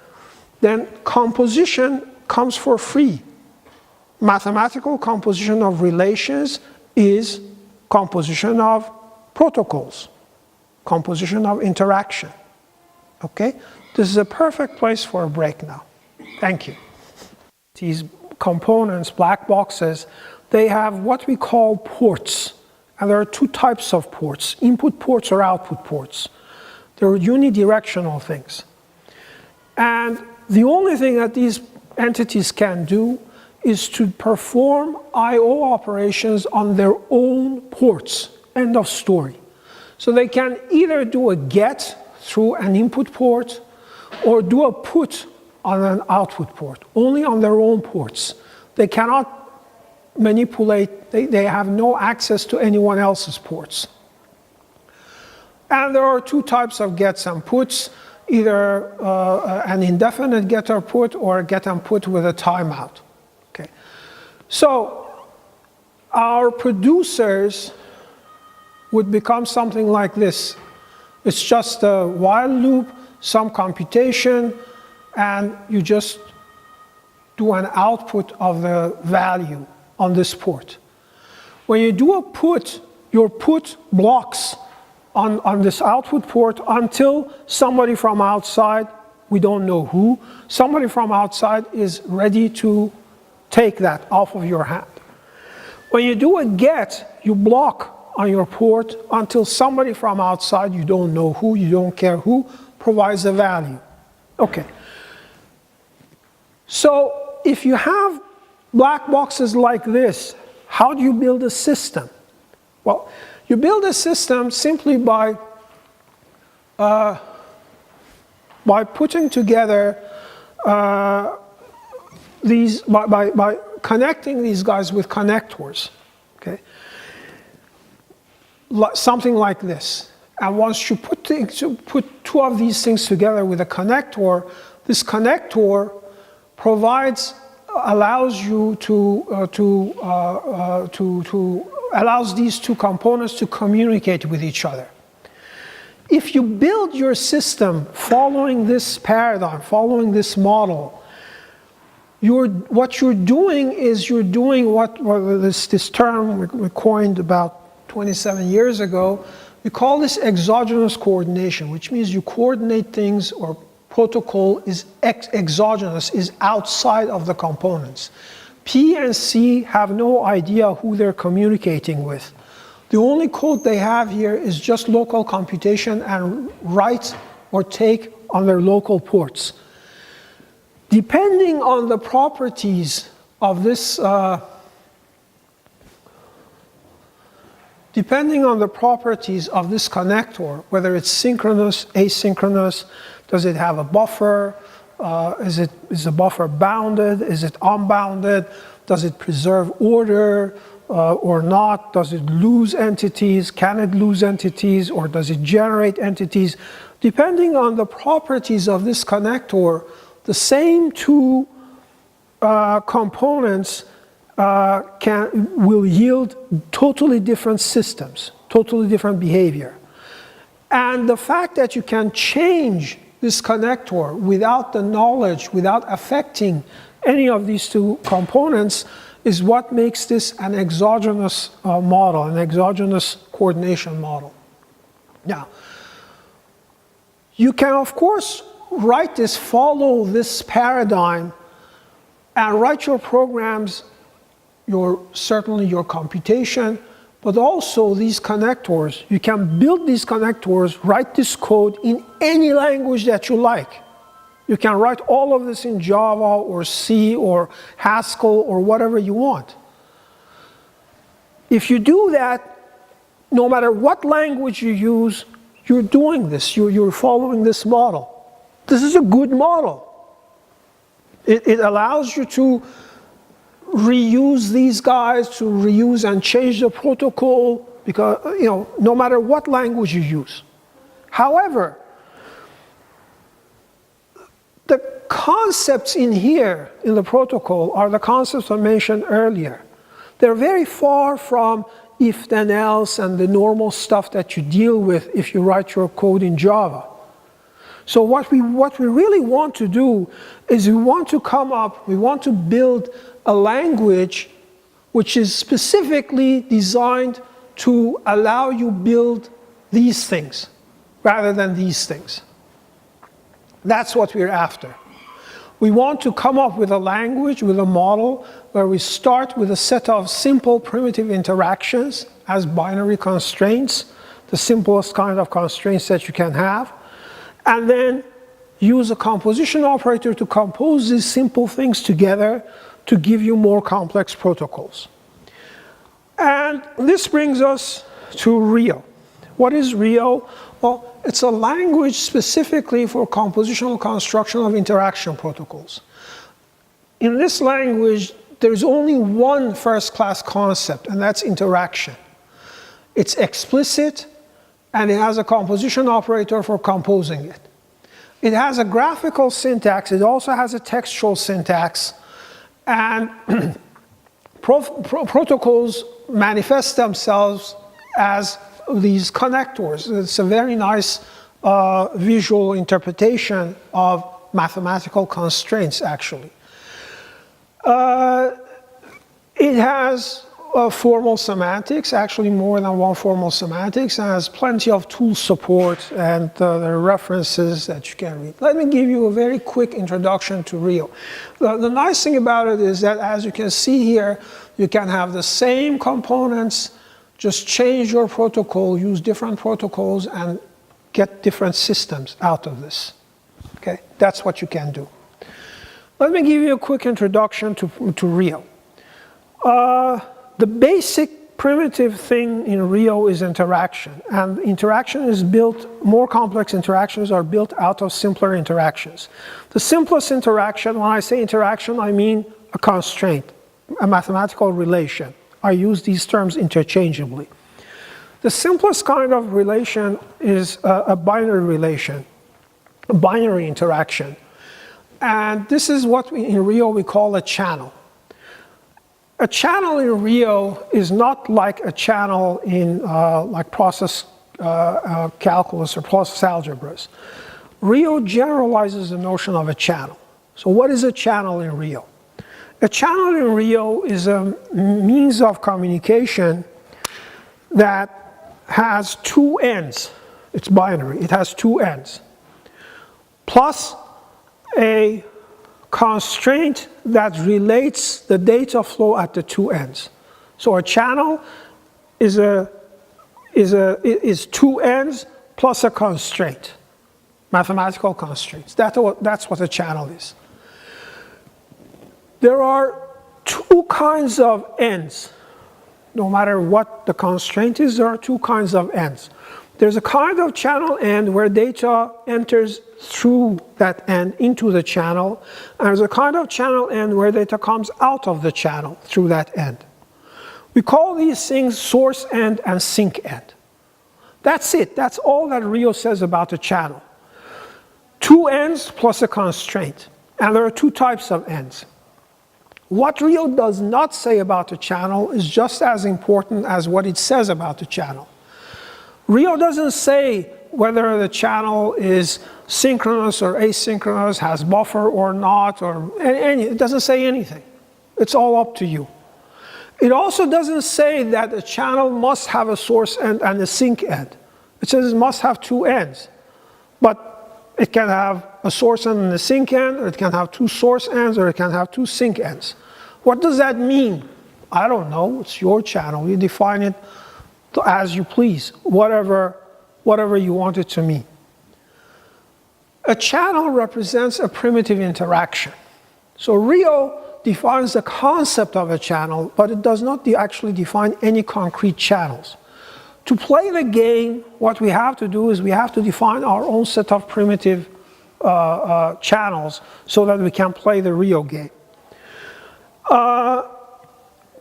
then composition comes for free. Mathematical composition of relations is composition of protocols, composition of interaction. Okay? This is a perfect place for a break now. Thank you. These components, black boxes, they have what we call ports. And there are two types of ports, input ports or output ports. They're unidirectional things. And the only thing that these entities can do is to perform I/O operations on their own ports. End of story. So they can either do a get through an input port or do a put on an output port, only on their own ports. They cannot manipulate, they have no access to anyone else's ports. And there are two types of gets and puts, either an indefinite get or put, or a get and put with a timeout. Okay. So our producers would become something like this. It's just a while loop, some computation, and you just do an output of the value on this port. When you do a put, your put blocks on this output port until somebody from outside, we don't know who, somebody from outside is ready to take that off of your hand. When you do a get, you block on your port until somebody from outside, you don't know who, you don't care who, provides the value. Okay. So if you have black boxes like this, how do you build a system? Well, you build a system simply by putting together by connecting these guys with connectors, okay? Something like this. And once you put two of these things together with a connector, this connector allows these two components to communicate with each other. If you build your system following this paradigm, following this model, what you're doing is you're doing this term we coined about 27 years ago. We call this exogenous coordination, which means you coordinate things, or protocol is exogenous, is outside of the components. P and C have no idea who they're communicating with. The only code they have here is just local computation and write or take on their local ports. Depending on the properties of this connector, whether it's synchronous, asynchronous, does it have a buffer? Is the buffer bounded? Is it unbounded? Does it preserve order or not? Does it lose entities? Can it lose entities, or does it generate entities? Depending on the properties of this connector, the same two components will yield totally different systems, totally different behavior. And the fact that you can change this connector without the knowledge, without affecting any of these two components, is what makes this an exogenous model, an exogenous coordination model. Now, you can, of course, follow this paradigm and write your programs, certainly your computation, but also these connectors. You can build these connectors, write this code in any language that you like. You can write all of this in Java or C or Haskell or whatever you want. If you do that, no matter what language you use, you're doing this. You're following this model. This is a good model. It allows you to reuse these guys, to reuse and change the protocol, because no matter what language you use. However, the concepts in here in the protocol are the concepts I mentioned earlier. They're very far from if then else and the normal stuff that you deal with if you write your code in Java. So what we really want to do is we want to build a language which is specifically designed to allow you build these things rather than these things. That's what we're after. We want to come up with a language, with a model, where we start with a set of simple primitive interactions as binary constraints, the simplest kind of constraints that you can have, and then use a composition operator to compose these simple things together to give you more complex protocols. And this brings us to RIO. What is RIO? Well, it's a language specifically for compositional construction of interaction protocols. In this language, there's only one first-class concept, and that's interaction. It's explicit, and it has a composition operator for composing it. It has a graphical syntax. It also has a textual syntax. And protocols manifest themselves as these connectors. It's a very nice visual interpretation of mathematical constraints, actually. It has formal semantics, actually more than one formal semantics, and has plenty of tool support, and there are references that you can read. Let me give you a very quick introduction to RIO. The nice thing about it is that, as you can see here, you can have the same components, just change your protocol, use different protocols, and get different systems out of this. Okay, that's what you can do. Let me give you a quick introduction to RIO. The basic primitive thing in RIO is interaction, and interaction is built, more complex interactions are built out of simpler interactions. The simplest interaction, when I say interaction, I mean a constraint, a mathematical relation. I use these terms interchangeably. The simplest kind of relation is a binary relation, a binary interaction. And this is what in RIO we call a channel. A channel in RIO is not like a channel in like process calculus or process algebras. RIO generalizes the notion of a channel. So what is a channel in RIO? A channel in RIO is a means of communication that has two ends. It's binary. It has two ends, plus a constraint that relates the data flow at the two ends. So a channel is two ends plus a constraint, mathematical constraints. That's what a channel is. There are two kinds of ends. No matter what the constraint is, there are two kinds of ends. There's a kind of channel end where data enters through that end into the channel, and there's a kind of channel end where data comes out of the channel through that end. We call these things source end and sink end. That's it. That's all that RIO says about a channel. Two ends plus a constraint, and there are two types of ends. What RIO does not say about a channel is just as important as what it says about the channel. RIO doesn't say whether the channel is synchronous or asynchronous, has buffer or not, or it doesn't say anything. It's all up to you. It also doesn't say that a channel must have a source end and a sink end. It says it must have two ends. But it can have a source end and a sink end, or it can have two source ends, or it can have two sink ends. What does that mean? I don't know. It's your channel. You define it as you please, whatever you want it to mean. A channel represents a primitive interaction. So RIO defines the concept of a channel, but it does not actually define any concrete channels. To play the game, what we have to do is we have to define our own set of primitive channels so that we can play the RIO game.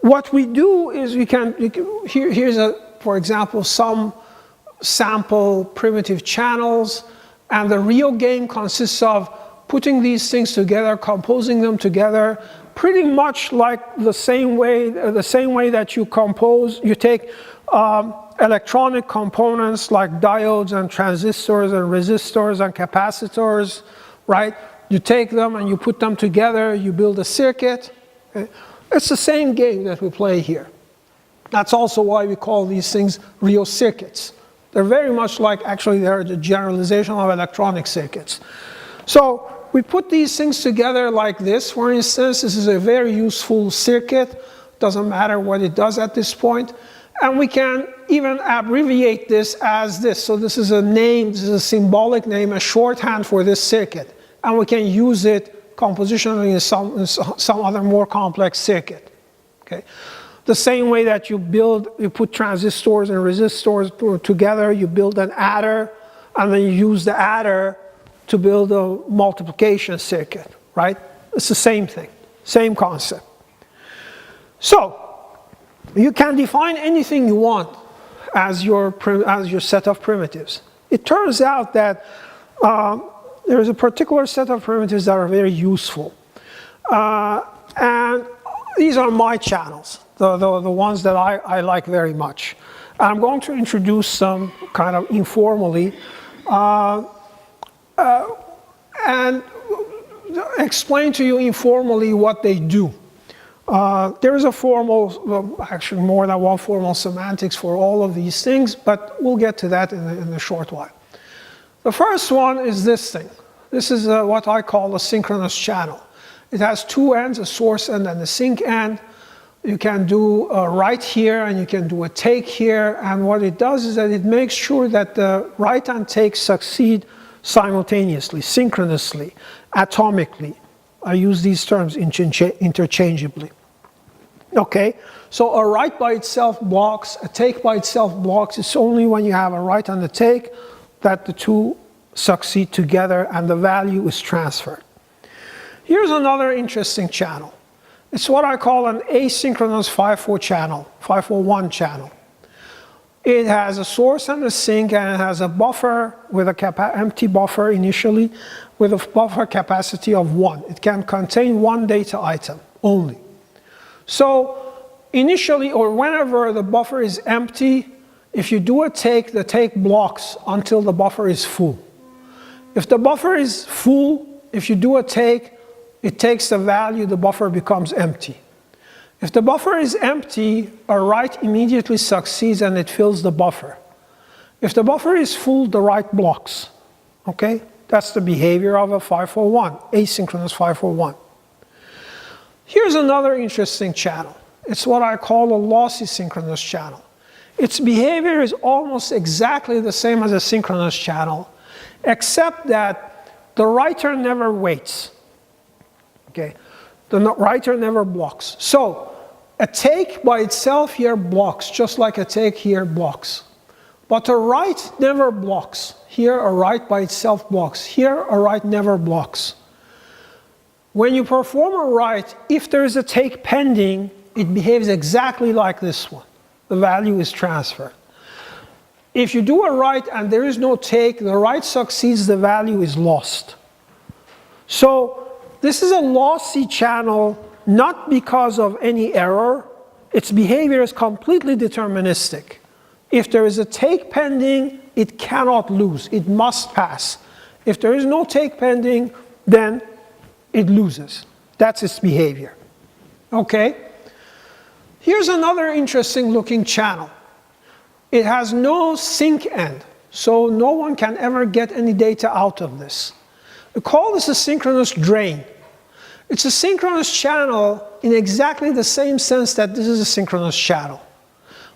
What we do is here's for example, some sample primitive channels, and the RIO game consists of putting these things together, composing them together, pretty much like the same way that you take electronic components like diodes and transistors and resistors and capacitors, right? You take them and you put them together, you build a circuit. Okay? It's the same game that we play here. That's also why we call these things RIO circuits. They're very much like, actually, they're the generalization of electronic circuits. So We put these things together like this. For instance, this is a very useful circuit. Doesn't matter what it does at this point. And we can even abbreviate this as this. So this is a name, this is a symbolic name, a shorthand for this circuit. And we can use it compositionally in some other more complex circuit. Okay? The same way that you put transistors and resistors together, you build an adder, and then you use the adder to build a multiplication circuit, right? It's the same thing, same concept. So, you can define anything you want as your set of primitives. It turns out that there is a particular set of primitives that are very useful. And these are my channels, the ones that I like very much. I'm going to introduce them kind of informally and explain to you informally what they do. There is a formal, well, actually more than one formal semantics for all of these things, but we'll get to that in a short while. The first one is this thing. This is what I call a synchronous channel. It has two ends, a source end and a sink end. You can do a write here and you can do a take here, and what it does is that it makes sure that the write and take succeed simultaneously, synchronously, atomically. I use these terms interchangeably. Okay, so a write by itself blocks, a take by itself blocks. It's only when you have a write and a take that the two succeed together and the value is transferred. Here's another interesting channel. It's what I call an asynchronous FIFO channel, FIFO1 channel. It has a source and a sink, and it has a buffer with an empty buffer initially with a buffer capacity of 1. It can contain one data item only. So initially, or whenever the buffer is empty, if you do a take, the take blocks until the buffer is full. If the buffer is full, if you do a take, it takes the value, the buffer becomes empty. If the buffer is empty, a write immediately succeeds and it fills the buffer. If the buffer is full, the write blocks. Okay? That's the behavior of a FIFO1, asynchronous FIFO1. Here's another interesting channel. It's what I call a lossy synchronous channel. Its behavior is almost exactly the same as a synchronous channel, except that the writer never waits. Okay? The writer never blocks. So, a take by itself here blocks, just like a take here blocks. But a write never blocks. Here, a write by itself blocks. Here, a write never blocks. When you perform a write, if there is a take pending, it behaves exactly like this one. The value is transferred. If you do a write and there is no take, the write succeeds, the value is lost. So, this is a lossy channel, not because of any error. Its behavior is completely deterministic. If there is a take pending, it cannot lose. It must pass. If there is no take pending, then it loses. That's its behavior. Okay? Here's another interesting looking channel. It has no sink end, so no one can ever get any data out of this. We call this a synchronous drain. It's a synchronous channel in exactly the same sense that this is a synchronous channel.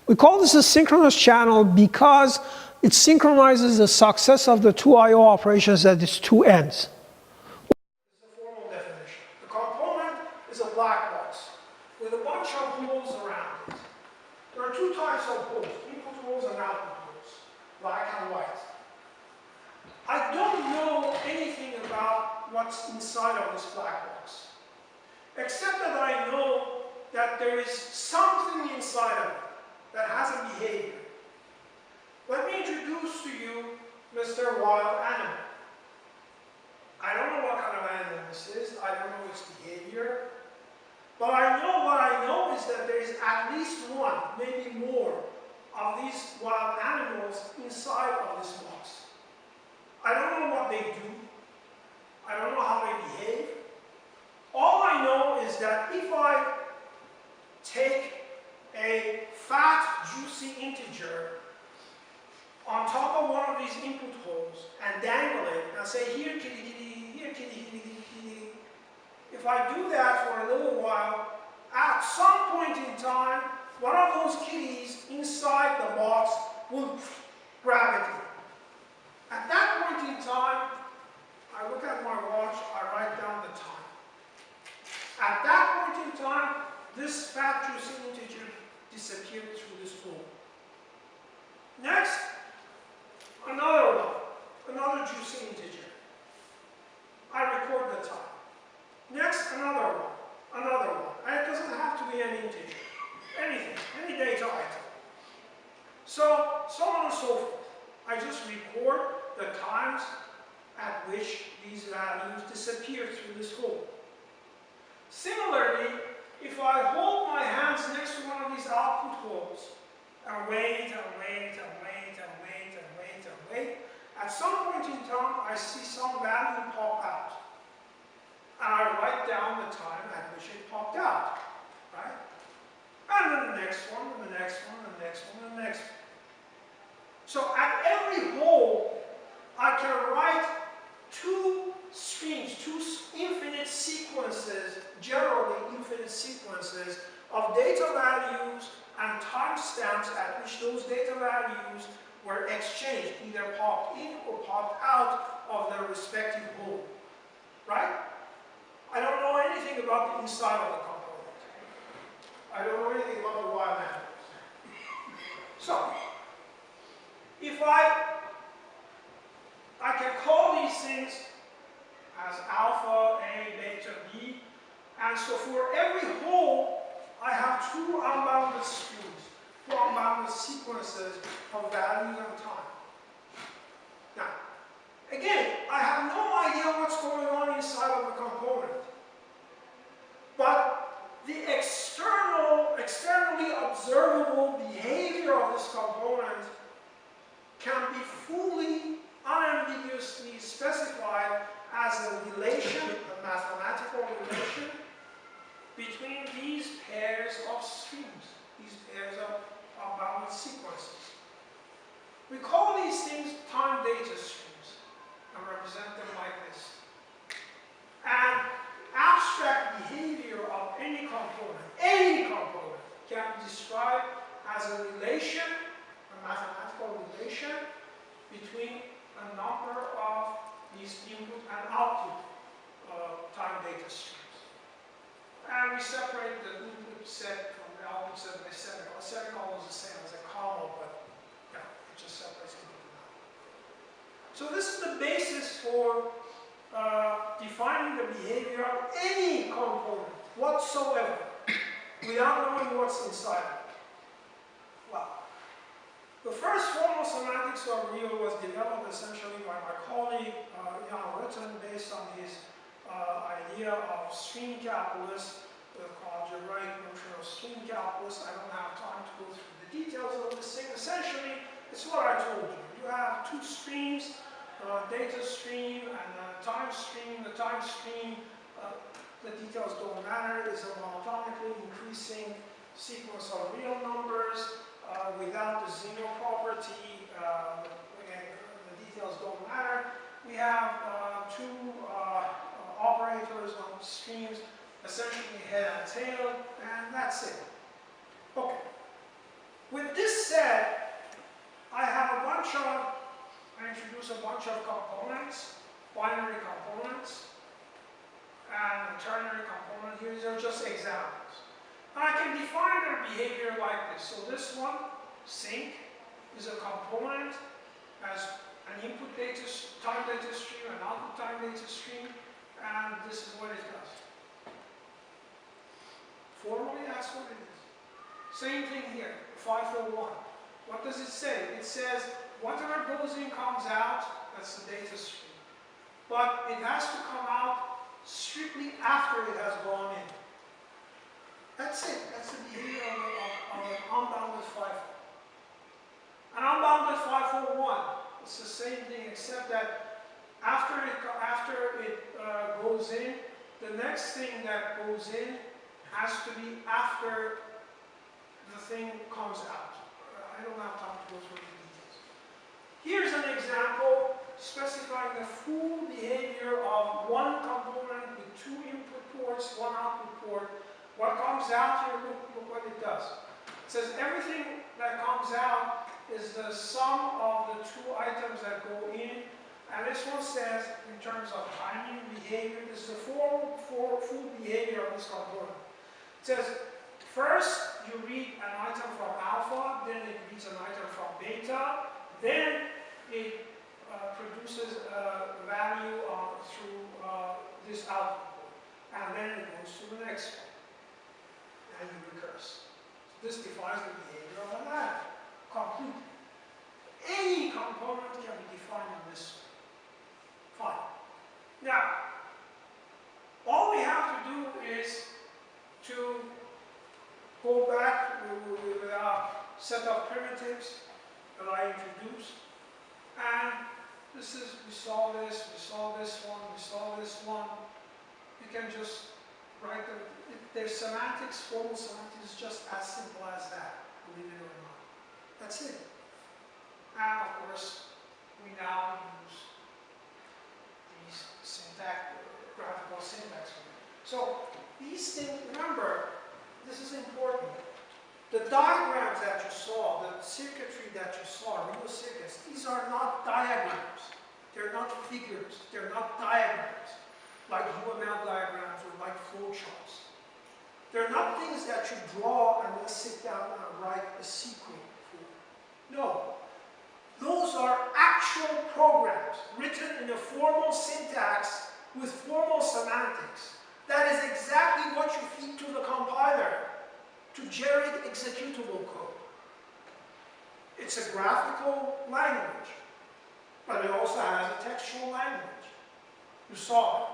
We call this a synchronous channel because it synchronizes the success of the two I/O operations at its two ends. This is the formal definition. The component is a black box with a bunch of holes around it. There are two types of holes, input holes and output holes, black and white. I don't know anything about what's inside of this black box, except that I know that there is something inside of it that has a behavior. Let me introduce to you Mr. Wild Animal. I don't know what kind of animal this is, I don't know its behavior, but I know what I know is that there is at least one, maybe more, of these wild animals inside of this box. I don't know what they do. I don't know how they behave. All I know is that if I take a fat, juicy integer on top of one of these input holes and dangle it and say, here kitty kitty, here If I do that for a little while, at some point in time, one of those kitties inside the box will grab it. At that point in time, I look at my watch, I write down the time. At that point in time, this fat juicy integer disappeared through this hole. Next, another one, another juicy integer. I record the time. Next, another one. And it doesn't have to be an integer. Anything, any data item. So on and so forth. I just record the times at which these values disappear through this hole. Similarly, if I hold my hands next to one of these output holes and wait, at some point in time I see some value pop out. And I write down the time at which it popped out, right? And then the next one, and the next one, and the next one, and the next one. So at every hole, I can write two streams, two infinite sequences, generally infinite sequences of data values and timestamps at which those data values were exchanged, either popped in or popped out of their respective hole, right? I don't know anything about the inside of the component. I don't know anything about the Y matrix. So, if I can call these things as alpha, A, beta, B, and so for every hole, I have two unbounded streams, two unbounded sequences of values and time. Now, again, I have no idea what's going on inside of the component. But the externally observable behavior of this component can be fully, unambiguously specified as a relation, a mathematical relation, between these pairs of streams, these pairs of bounded sequences. We call these things time data streams and represent them like this. And abstract behavior of any component can be described as a relation, a mathematical relation between a number of these input and output time data streams. And we separate the input set from the output set by semicolon. A semicolon is the same as a comma, but yeah, it just separates input and output. So this is the basis for defining the behavior of any component whatsoever without knowing what's inside it. Well, the first formal semantics of real was developed essentially by my colleague Jan Rutten based on his idea of stream calculus, called algebraic notion of stream calculus. I don't have time to go through the details of this thing. Essentially, it's what I told you. You have two streams, data stream and a time stream. The time stream, the details don't matter, is a monotonically increasing sequence of real numbers without the zero property. Again, the details don't matter. We have two operators on streams, essentially head and tail, and that's it. Okay. With this said, I introduce a bunch of components, binary components, and a ternary component. Here, these are just examples. And I can define their behavior like this. So this one, sync, is a component as an input data, time data stream, an output time data stream, and this is what it does. Formally, that's what it is. Same thing here, 541. What does it say? It says, whatever goes in comes out, that's the data stream. But it has to come out strictly after it has gone in. That's it. That's the behavior of an unbounded 541. An unbounded 541, it's the same thing except that after it goes in, the next thing that goes in has to be after the thing comes out. I don't have time to go through the details. Here's an example. specifying the full behavior of one component with two input ports, one output port. What comes out here, look what it does. It says everything that comes out is the sum of the two items that go in. And this one says, in terms of timing behavior, this is the full behavior of this component. It says, first you read an item from alpha, then it reads an item from beta, then it produces a value through this output, and then it goes to the next one, and you recurse. So this defines the behavior of an adder completely. Any component can be defined in this way. Fine. Now, all we have to do is to go back with our set of primitives that I introduced, and this is, we saw this one, we saw this one. You can just write them. Their semantics, formal semantics, is just as simple as that, believe it or not. That's it. And of course, we now use these graphical syntax. So these things, remember, this is important. The diagrams that you saw, the circuitry that you saw, real circuits, these are not diagrams. They're not figures. They're not diagrams, like UML diagrams or like flowcharts. They're not things that you draw and then sit down and write a secret for. No. Those are actual programs written in a formal syntax with formal semantics. That is exactly what you feed to the compiler to generate executable code. It's a graphical language, but it also has a textual language. You saw it.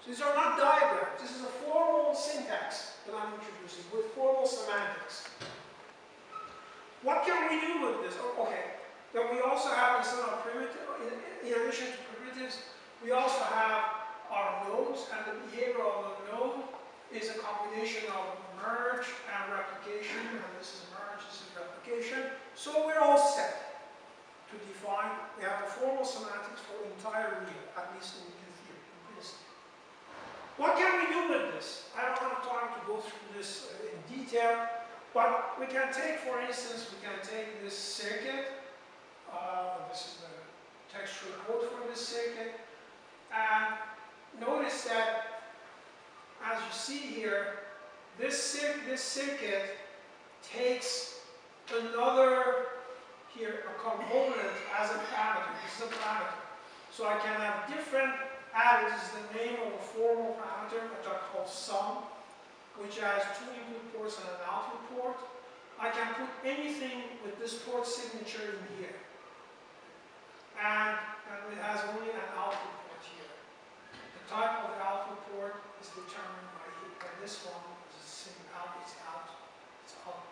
So these are not diagrams. This is a formal syntax that I'm introducing with formal semantics. What can we do with this? Oh, okay. Then we also have instead of primitive, in addition to primitives, we also have our nodes, and the behavior of the node is a combination of merge and replication, and this is merge, this is replication. So we're all set to define, we have a formal semantics for the entire wheel, at least in theory, in principle. What can we do with this? I don't have time to go through this in detail, but we can take, for instance, we can take this circuit. This is the textual code for this circuit. And notice that, as you see here, this circuit takes another, here, a component as a parameter. This is a parameter. So I can have different adders. This is the name of a formal parameter, which I call sum, which has two input ports and an output port. I can put anything with this port signature in here. And it has only an output port here. The type of the output port is determined by this one. It's saying out, it's out, it's out.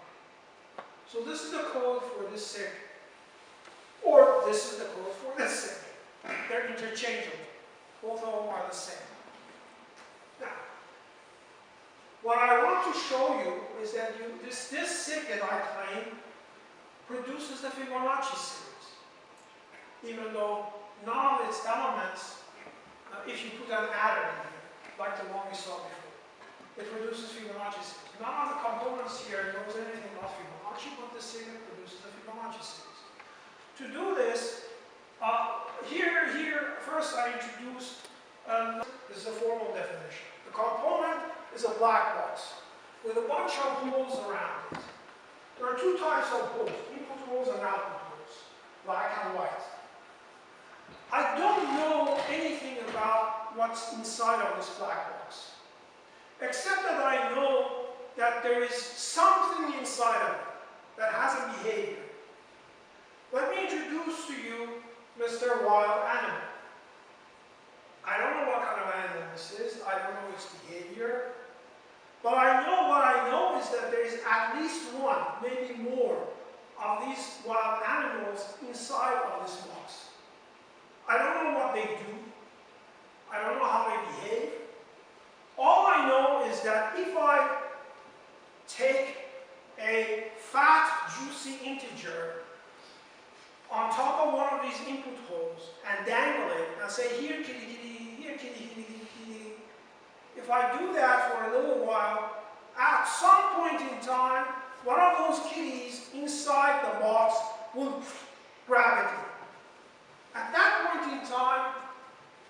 So this is the code for this circuit. Or this is the code for this circuit. They're interchangeable. Both of them are the same. Now, what I want to show you is that this circuit I claim produces the Fibonacci series. Even though none of its elements, if you put an adder in here, like the one we saw before, it produces Fibonacci series. None of the components here knows anything about Fibonacci, but the circuit produces the Fibonacci series. To do this, first I introduced, this is a formal definition. The component is a black box with a bunch of holes around it. There are two types of holes, input holes and output holes, black and white. I don't know anything about what's inside of this black box, except that I know that there is something inside of it that has a behavior. Let me introduce to you Mr. Wild Animal. I don't know what kind of animal this is. I don't know its behavior. But I know what I know is that there is at least one, maybe more, of these wild animals inside of this box. I don't know what they do. I don't know how they behave. All I know is that if I take a fat, juicy integer on top of one of these these input holes and dangle it and say, here kitty kitty, here kitty kitty kitty kitty. If I do that for a little while, at some point in time, one of those kitties inside the box will grab it. At that point in time,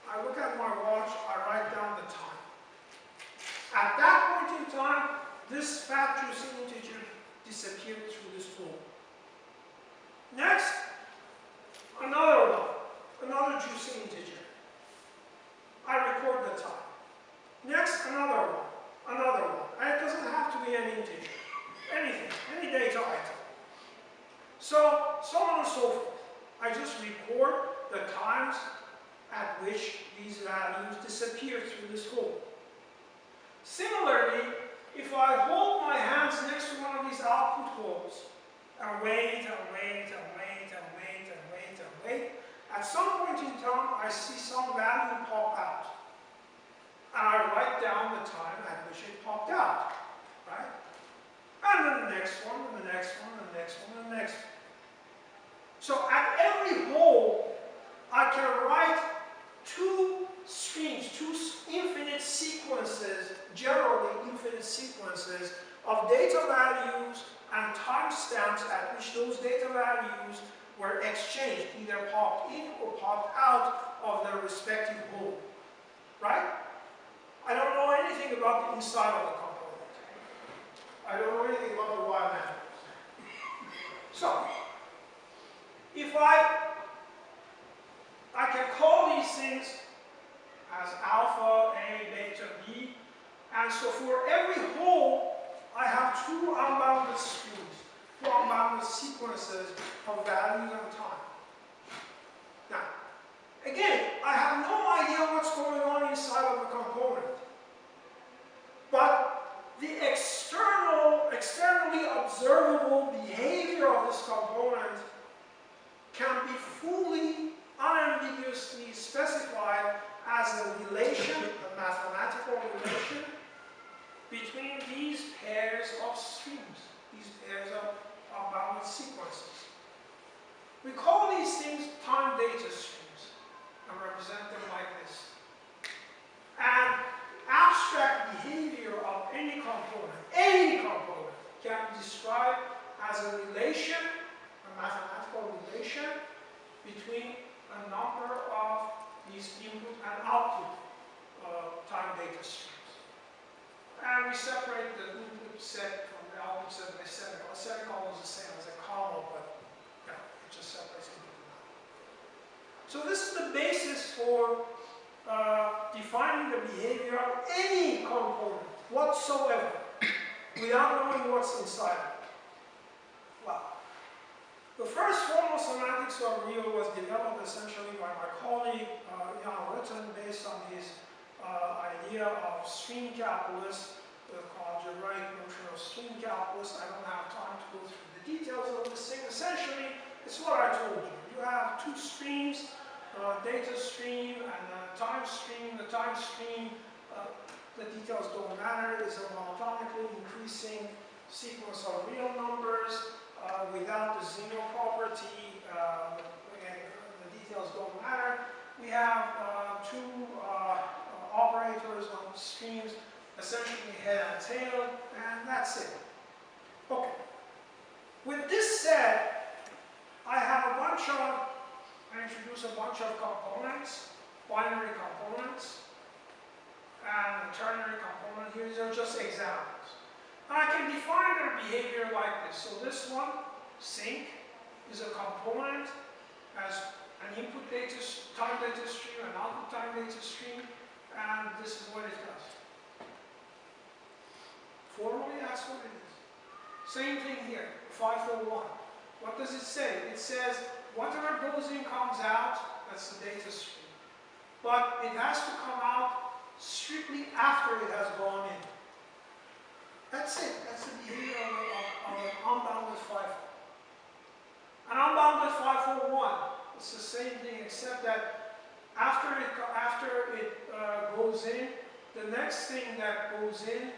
I look at my watch, I write down the time. At that point in time, this fat juicy integer disappeared through this hole. Next, another one, another juicy integer. I record the time. Next, another one, another one. And it doesn't have to be an integer. Anything, any data item. So on and so forth. I just record the times at which these values disappear through this hole. Similarly, if I hold my hands next to one of these output holes and wait and wait and wait and wait and wait and wait, at some point in time I see some value pop out. And I write down the time at which it popped out. Right? And then the next one, and the next one, and the next one, and the next one. So at every hole, I can write two streams, two infinite sequences, generally infinite sequences of data values and timestamps at which those data values were exchanged, either popped in or popped out of their respective hole. Right? I don't know anything about the inside of the component. I don't know anything about the Y matrix. So, if I can call these things as alpha, A, beta, B, and so for every hole, I have two unbounded streams, two unbounded sequences of values and time. Now, again, I have no idea what's going on inside of the component. But the externally observable behavior of this component can be fully, unambiguously specified as a relation, a mathematical relation, between these pairs of streams, these pairs of bounded sequences. We call these things time data streams and represent them like this. And abstract behavior of any component can be described as a relation, a mathematical relation between a number of these input and output time data streams. And we separate the input set from the output set by semicolon. A semicolon is the same as a comma, but yeah, it just separates input and output. So this is the basis for defining the behavior of any component whatsoever without knowing what's inside it. Well, the first formal semantics of real was developed essentially by my colleague Jan Rutten based on his idea of stream calculus, called algebraic notion of stream calculus. I don't have time to go through the details of this thing. Essentially, it's what I told you. You have two streams, data stream and a time stream. The time stream, the details don't matter, is a monotonically increasing sequence of real numbers without the zero property. Again, the details don't matter. We have two operators on streams, essentially head and tail, and that's it. Okay. With this said, I introduce a bunch of components, binary components, and a ternary component. Here, these are just examples. And I can define their behavior like this. So this one, sync, is a component as an input data, time data stream, an output time data stream, and this is what it does. Formally, that's what it is. Same thing here, 541. What does it say? It says, whatever goes in comes out, that's the data stream. But it has to come out strictly after it has gone in. That's it. That's the behavior of an unbounded 541. An unbounded 541, it's the same thing except that after it goes in, the next thing that goes in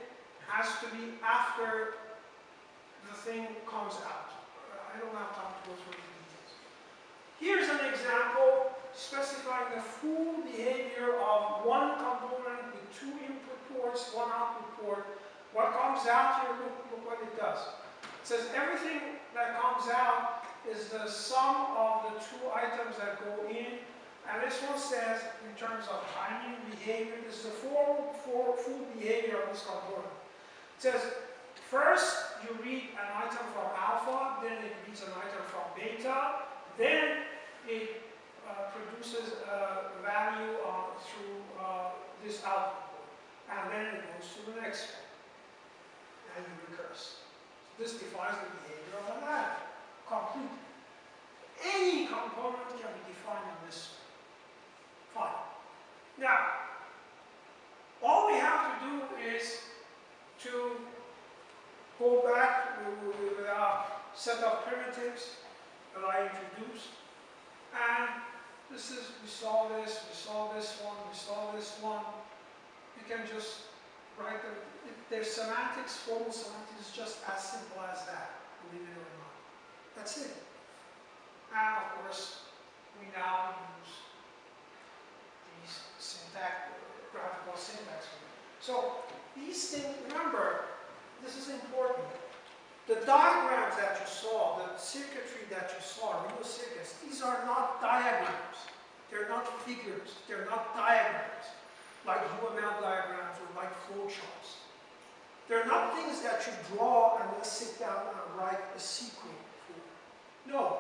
has to be after the thing comes out. I don't have time to go through the details. Here's an example specifying the full behavior of one component with two input ports, one output port. What comes out here, look what it does. It says everything that comes out is the sum of the two items that go in. And this one says, in terms of timing behavior, this is the full behavior of this component. It says, first you read an item from alpha, then it reads an item from beta, then it produces a value through this output, and then it goes to the next one, and you recurse. So this defines the behavior of an adder completely. Any component can be defined in this file. Now, all we have to do is to go back with our set of primitives that I introduced, and this is, we saw this one, we saw this one. You can just write them. Their semantics, formal semantics, is just as simple as that, believe it or not. That's it. And of course, we now use these graphical syntax. So these things, remember, this is important. The diagrams that you saw, the circuitry that you saw, real circuits, these are not diagrams. They're not figures. They're not diagrams, like UML diagrams or like flowcharts. They're not things that you draw and then sit down and write a sequence for. No.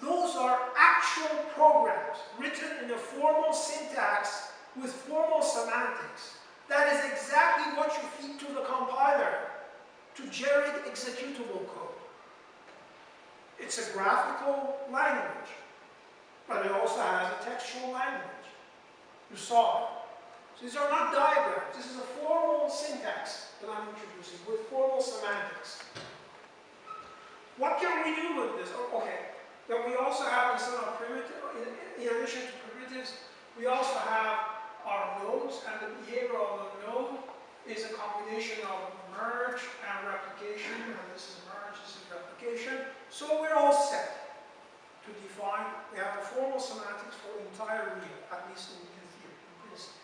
Those are actual programs written in a formal syntax with formal semantics. That is exactly what you feed to the compiler to generate executable code. It's a graphical language, but it also has a textual language. You saw it. So these are not diagrams. This is a formal syntax that I'm introducing with formal semantics. What can we do with this? Oh, okay. Then we also have instead of primitive, in addition to primitives, we also have our nodes, and the behavior of the node is a combination of merge and replication, and this is merge, this is replication. So we're all set to define, we have a formal semantics for the entire real, at least in theory, in principle.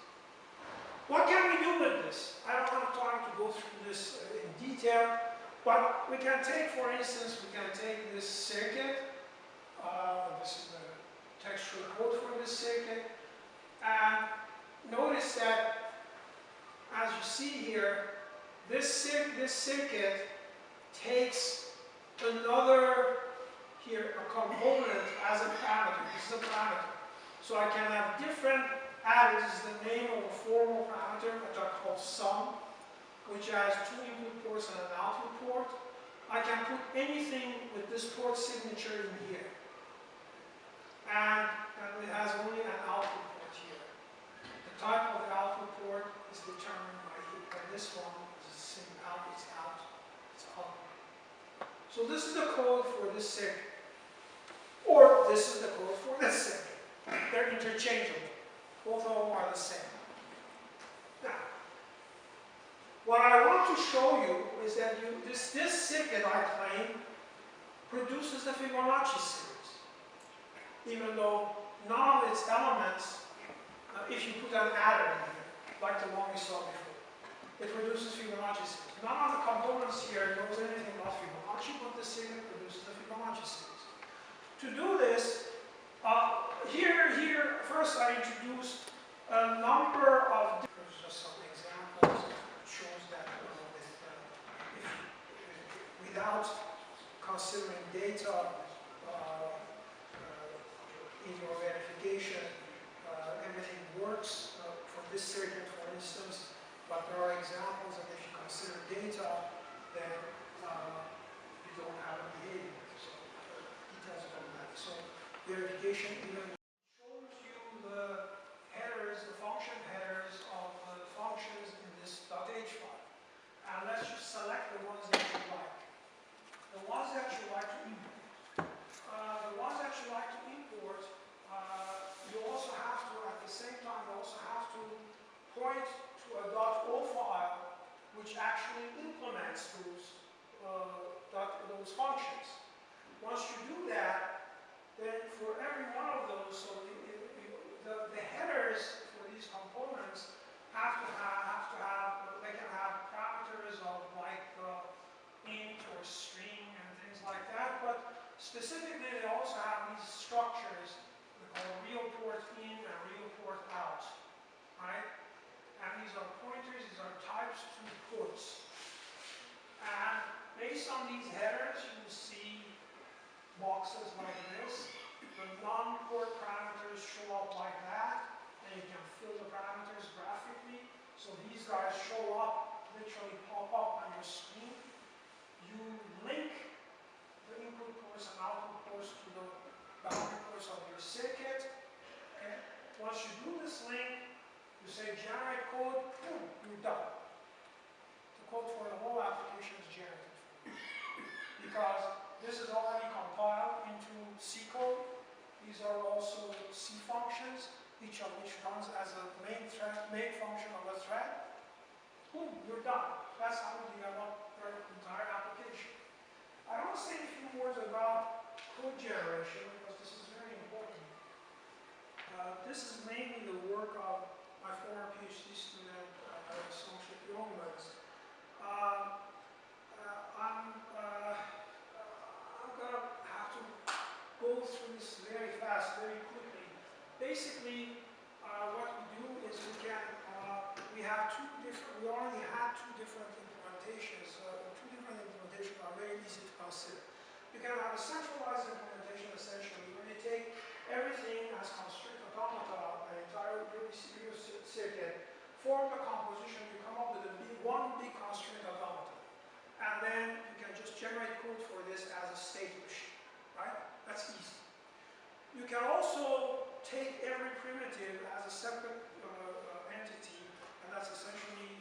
What can we do with this? I don't have time to go through this in detail, but we can take, for instance, we can take this circuit. This is the textual code for this circuit, and notice that, as you see here, this circuit takes another, here, a component as a parameter. This is a parameter. So I can have different adders. This is the name of a formal parameter, which I call sum, which has two input ports and an output port. I can put anything with this port signature in here. And it has only an output port here. The type of the output port is determined by this one. It's the same out, it's out, it's out. So this is the code for this circuit. Or this is the code for this circuit. They're interchangeable. Both of them are the same. Now, what I want to show you is that this circuit I claim produces the Fibonacci series. Even though none of its elements, if you put an adder in here, like the one we saw before, it produces Fibonacci series. None of the components here knows anything about Fibonacci, but the circuit produces the Fibonacci series. To do this, here first I introduced a number of different, just some examples that shows that without considering data in your verification, everything works for this circuit, for instance, but there are examples that if you consider data, then you don't have a behavior. So details about that. So verification even shows you the headers, the function headers of the functions in this .h file. And let's just select the ones that you like. The ones that you like to import. The ones that you like to import, you also have to, at the same time, you also have to point to a .o file which actually implements those functions. Once you do that, then for every one of those, so Specifically, they also have these structures called real port in and real port out, right? And these are pointers, these are types 2 ports. And based on these headers, you will see boxes like this. The non-port parameters show up like that, and you can fill the parameters graphically. So these guys show up, literally pop up on your screen. You link the input ports and output ports to the boundary ports of your circuit. Okay? Once you do this link, you say generate code, boom, you're done. The code for the whole application is generated. Because this is already compiled into C code. These are also C functions, each of which runs as a main function of a thread. Boom, you're done. That's how you develop your entire application. I want to say a few words about code generation because this is very important. This is mainly the work of my former PhD student, Sonship Yongmans. I'm going to have to go through this very fast, very quickly. Basically, what we do is we already had 2 different implementations. 2 different implementations are very easy to consider. You can have a centralized implementation essentially, where you take everything as constraint automata, an entire circuit, form the composition, you come up with one big constraint automata. And then you can just generate code for this as a state machine, right? That's easy. You can also take every primitive as a separate entity, and that's essentially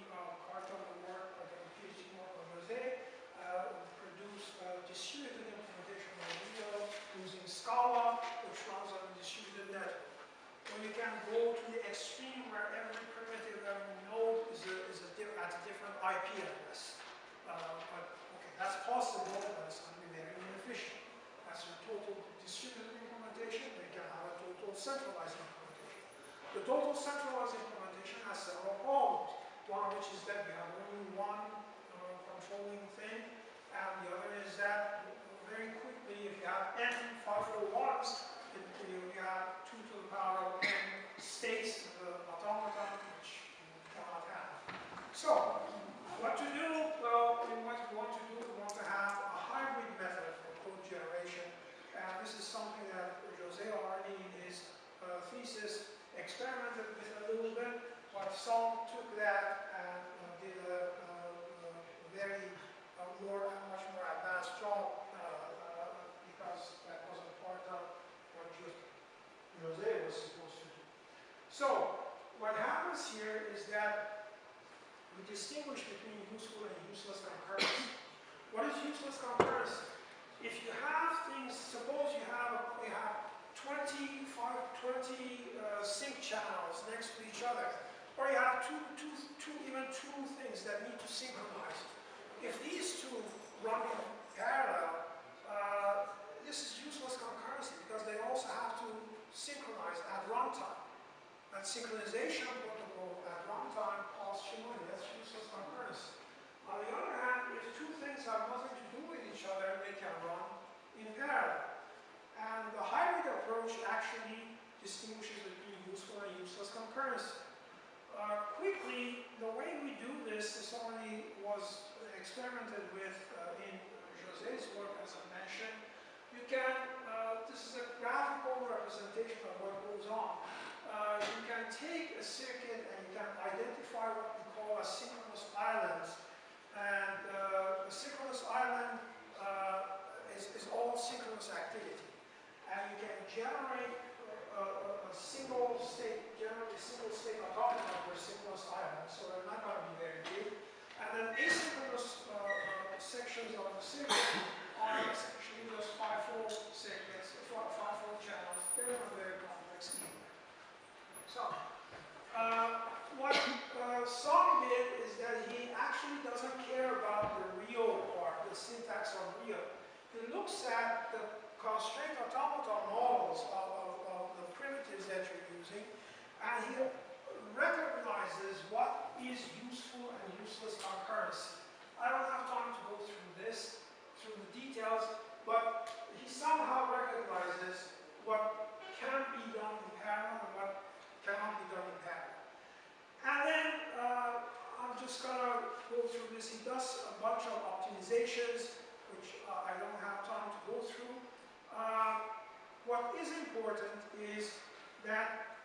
part of the work of the PhD work on Jose, produce distributed implementation of Rio using Scala, which runs on a distributed network. Or you can go to the extreme where every primitive, every node is at a different IP address. But okay, that's possible, but it's going to be very inefficient. That's a total distributed implementation. They can have a total centralized implementation. The total centralized implementation has several problems. One of which is that you have only one controlling thing, and the other is that very quickly, if you have n 501s, you have 2 to the power of n states of the automaton, which you cannot have. So, what to do? Well, what we want to do, we want to have a hybrid method for code generation. And this is something that Jose already in his thesis experimented with a little bit, but some took that and did a very much more advanced job because that wasn't part of what Jose was supposed to do. So, what happens here is that we distinguish between useful and useless concurrency. What is useless concurrency? If you have things, suppose you have 20 sync channels next to each other, or you have even two things that need to synchronize. If these 2 run in parallel, this is useless concurrency because they also have to synchronize at runtime. That synchronization protocol at runtime costs you money. That's useless concurrency. On the other hand, if 2 things have nothing to do with each other, they can run in parallel. And the hybrid approach actually distinguishes between useful and useless concurrency. Quickly, the way we do this already was experimented with in Jose's work, as I mentioned. You can, this is a graphical representation of what goes on. You can take a circuit and you can identify what we call a synchronous island. And the synchronous island is all synchronous activity. And you can generate a single state automaton for a synchronous island, so they're not going to be very big. And then asynchronous sections of the circuit are essentially those 5-fold circuits, 5-fold channels. They're not very complex either. So, what Song did is that he actually doesn't care about the real part, the syntax of real. He looks at the constraint automaton models of the primitives that you're using, and he recognizes what is useful and useless concurrency. I don't have time to go through the details, but he somehow limitations, which I don't have time to go through. What is important is that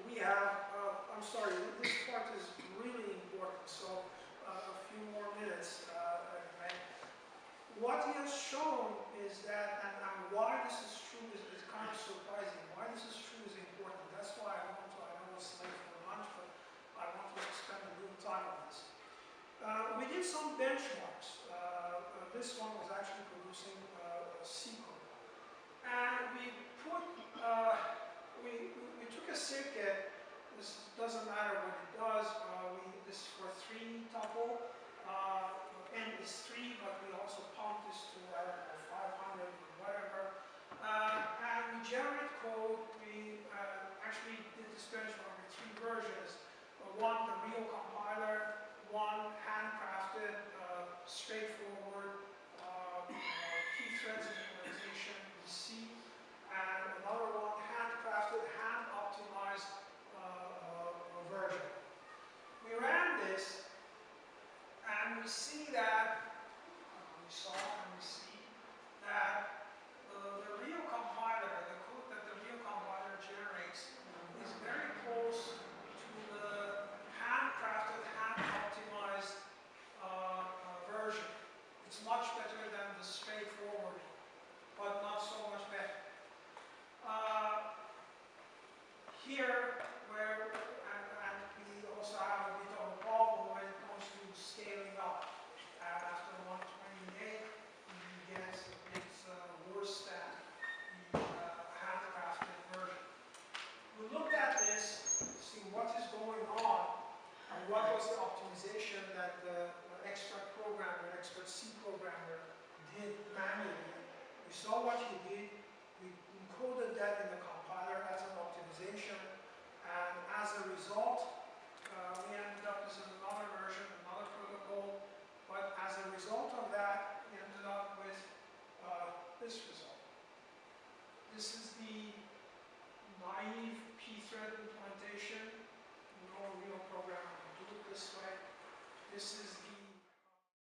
we have, I'm sorry, this part is really important, so a few more minutes. What he has shown is that, and why this is true is kind of surprising. Why this is true is important. That's why I know it's late for lunch, but I want to spend a little time on this. We did some benchmarks. This one was actually producing C code. And we put, we took a circuit. This doesn't matter what it does. This is for 3 tuple. N is 3, but we also pump this to 500 or whatever. And we generate code. We actually did this benchmark with 3 versions. One, the real compiler. One, handcrafted, straightforward, key threads implementation in C. And another one, handcrafted, hand-optimized version. We ran this, and we see that, we see that the real compiler, the code that the real compiler generates is very close to the handcrafted, hand-optimized version. It's much better than the straightforward, but not so much better. Here, and we also have a bit of a problem when it comes to scaling up. And after 128, you get it's worse than the handcrafted version. We looked at this, see what is going on, and what was the optimization that the expert programmer, expert C programmer did manually. We saw what he did. We encoded that in the compiler as an optimization, and as a result, we ended up with another version, another protocol, but as a result of that, we ended up with this result. This is the naive p-thread implementation. No real programmer can do it this way. This is the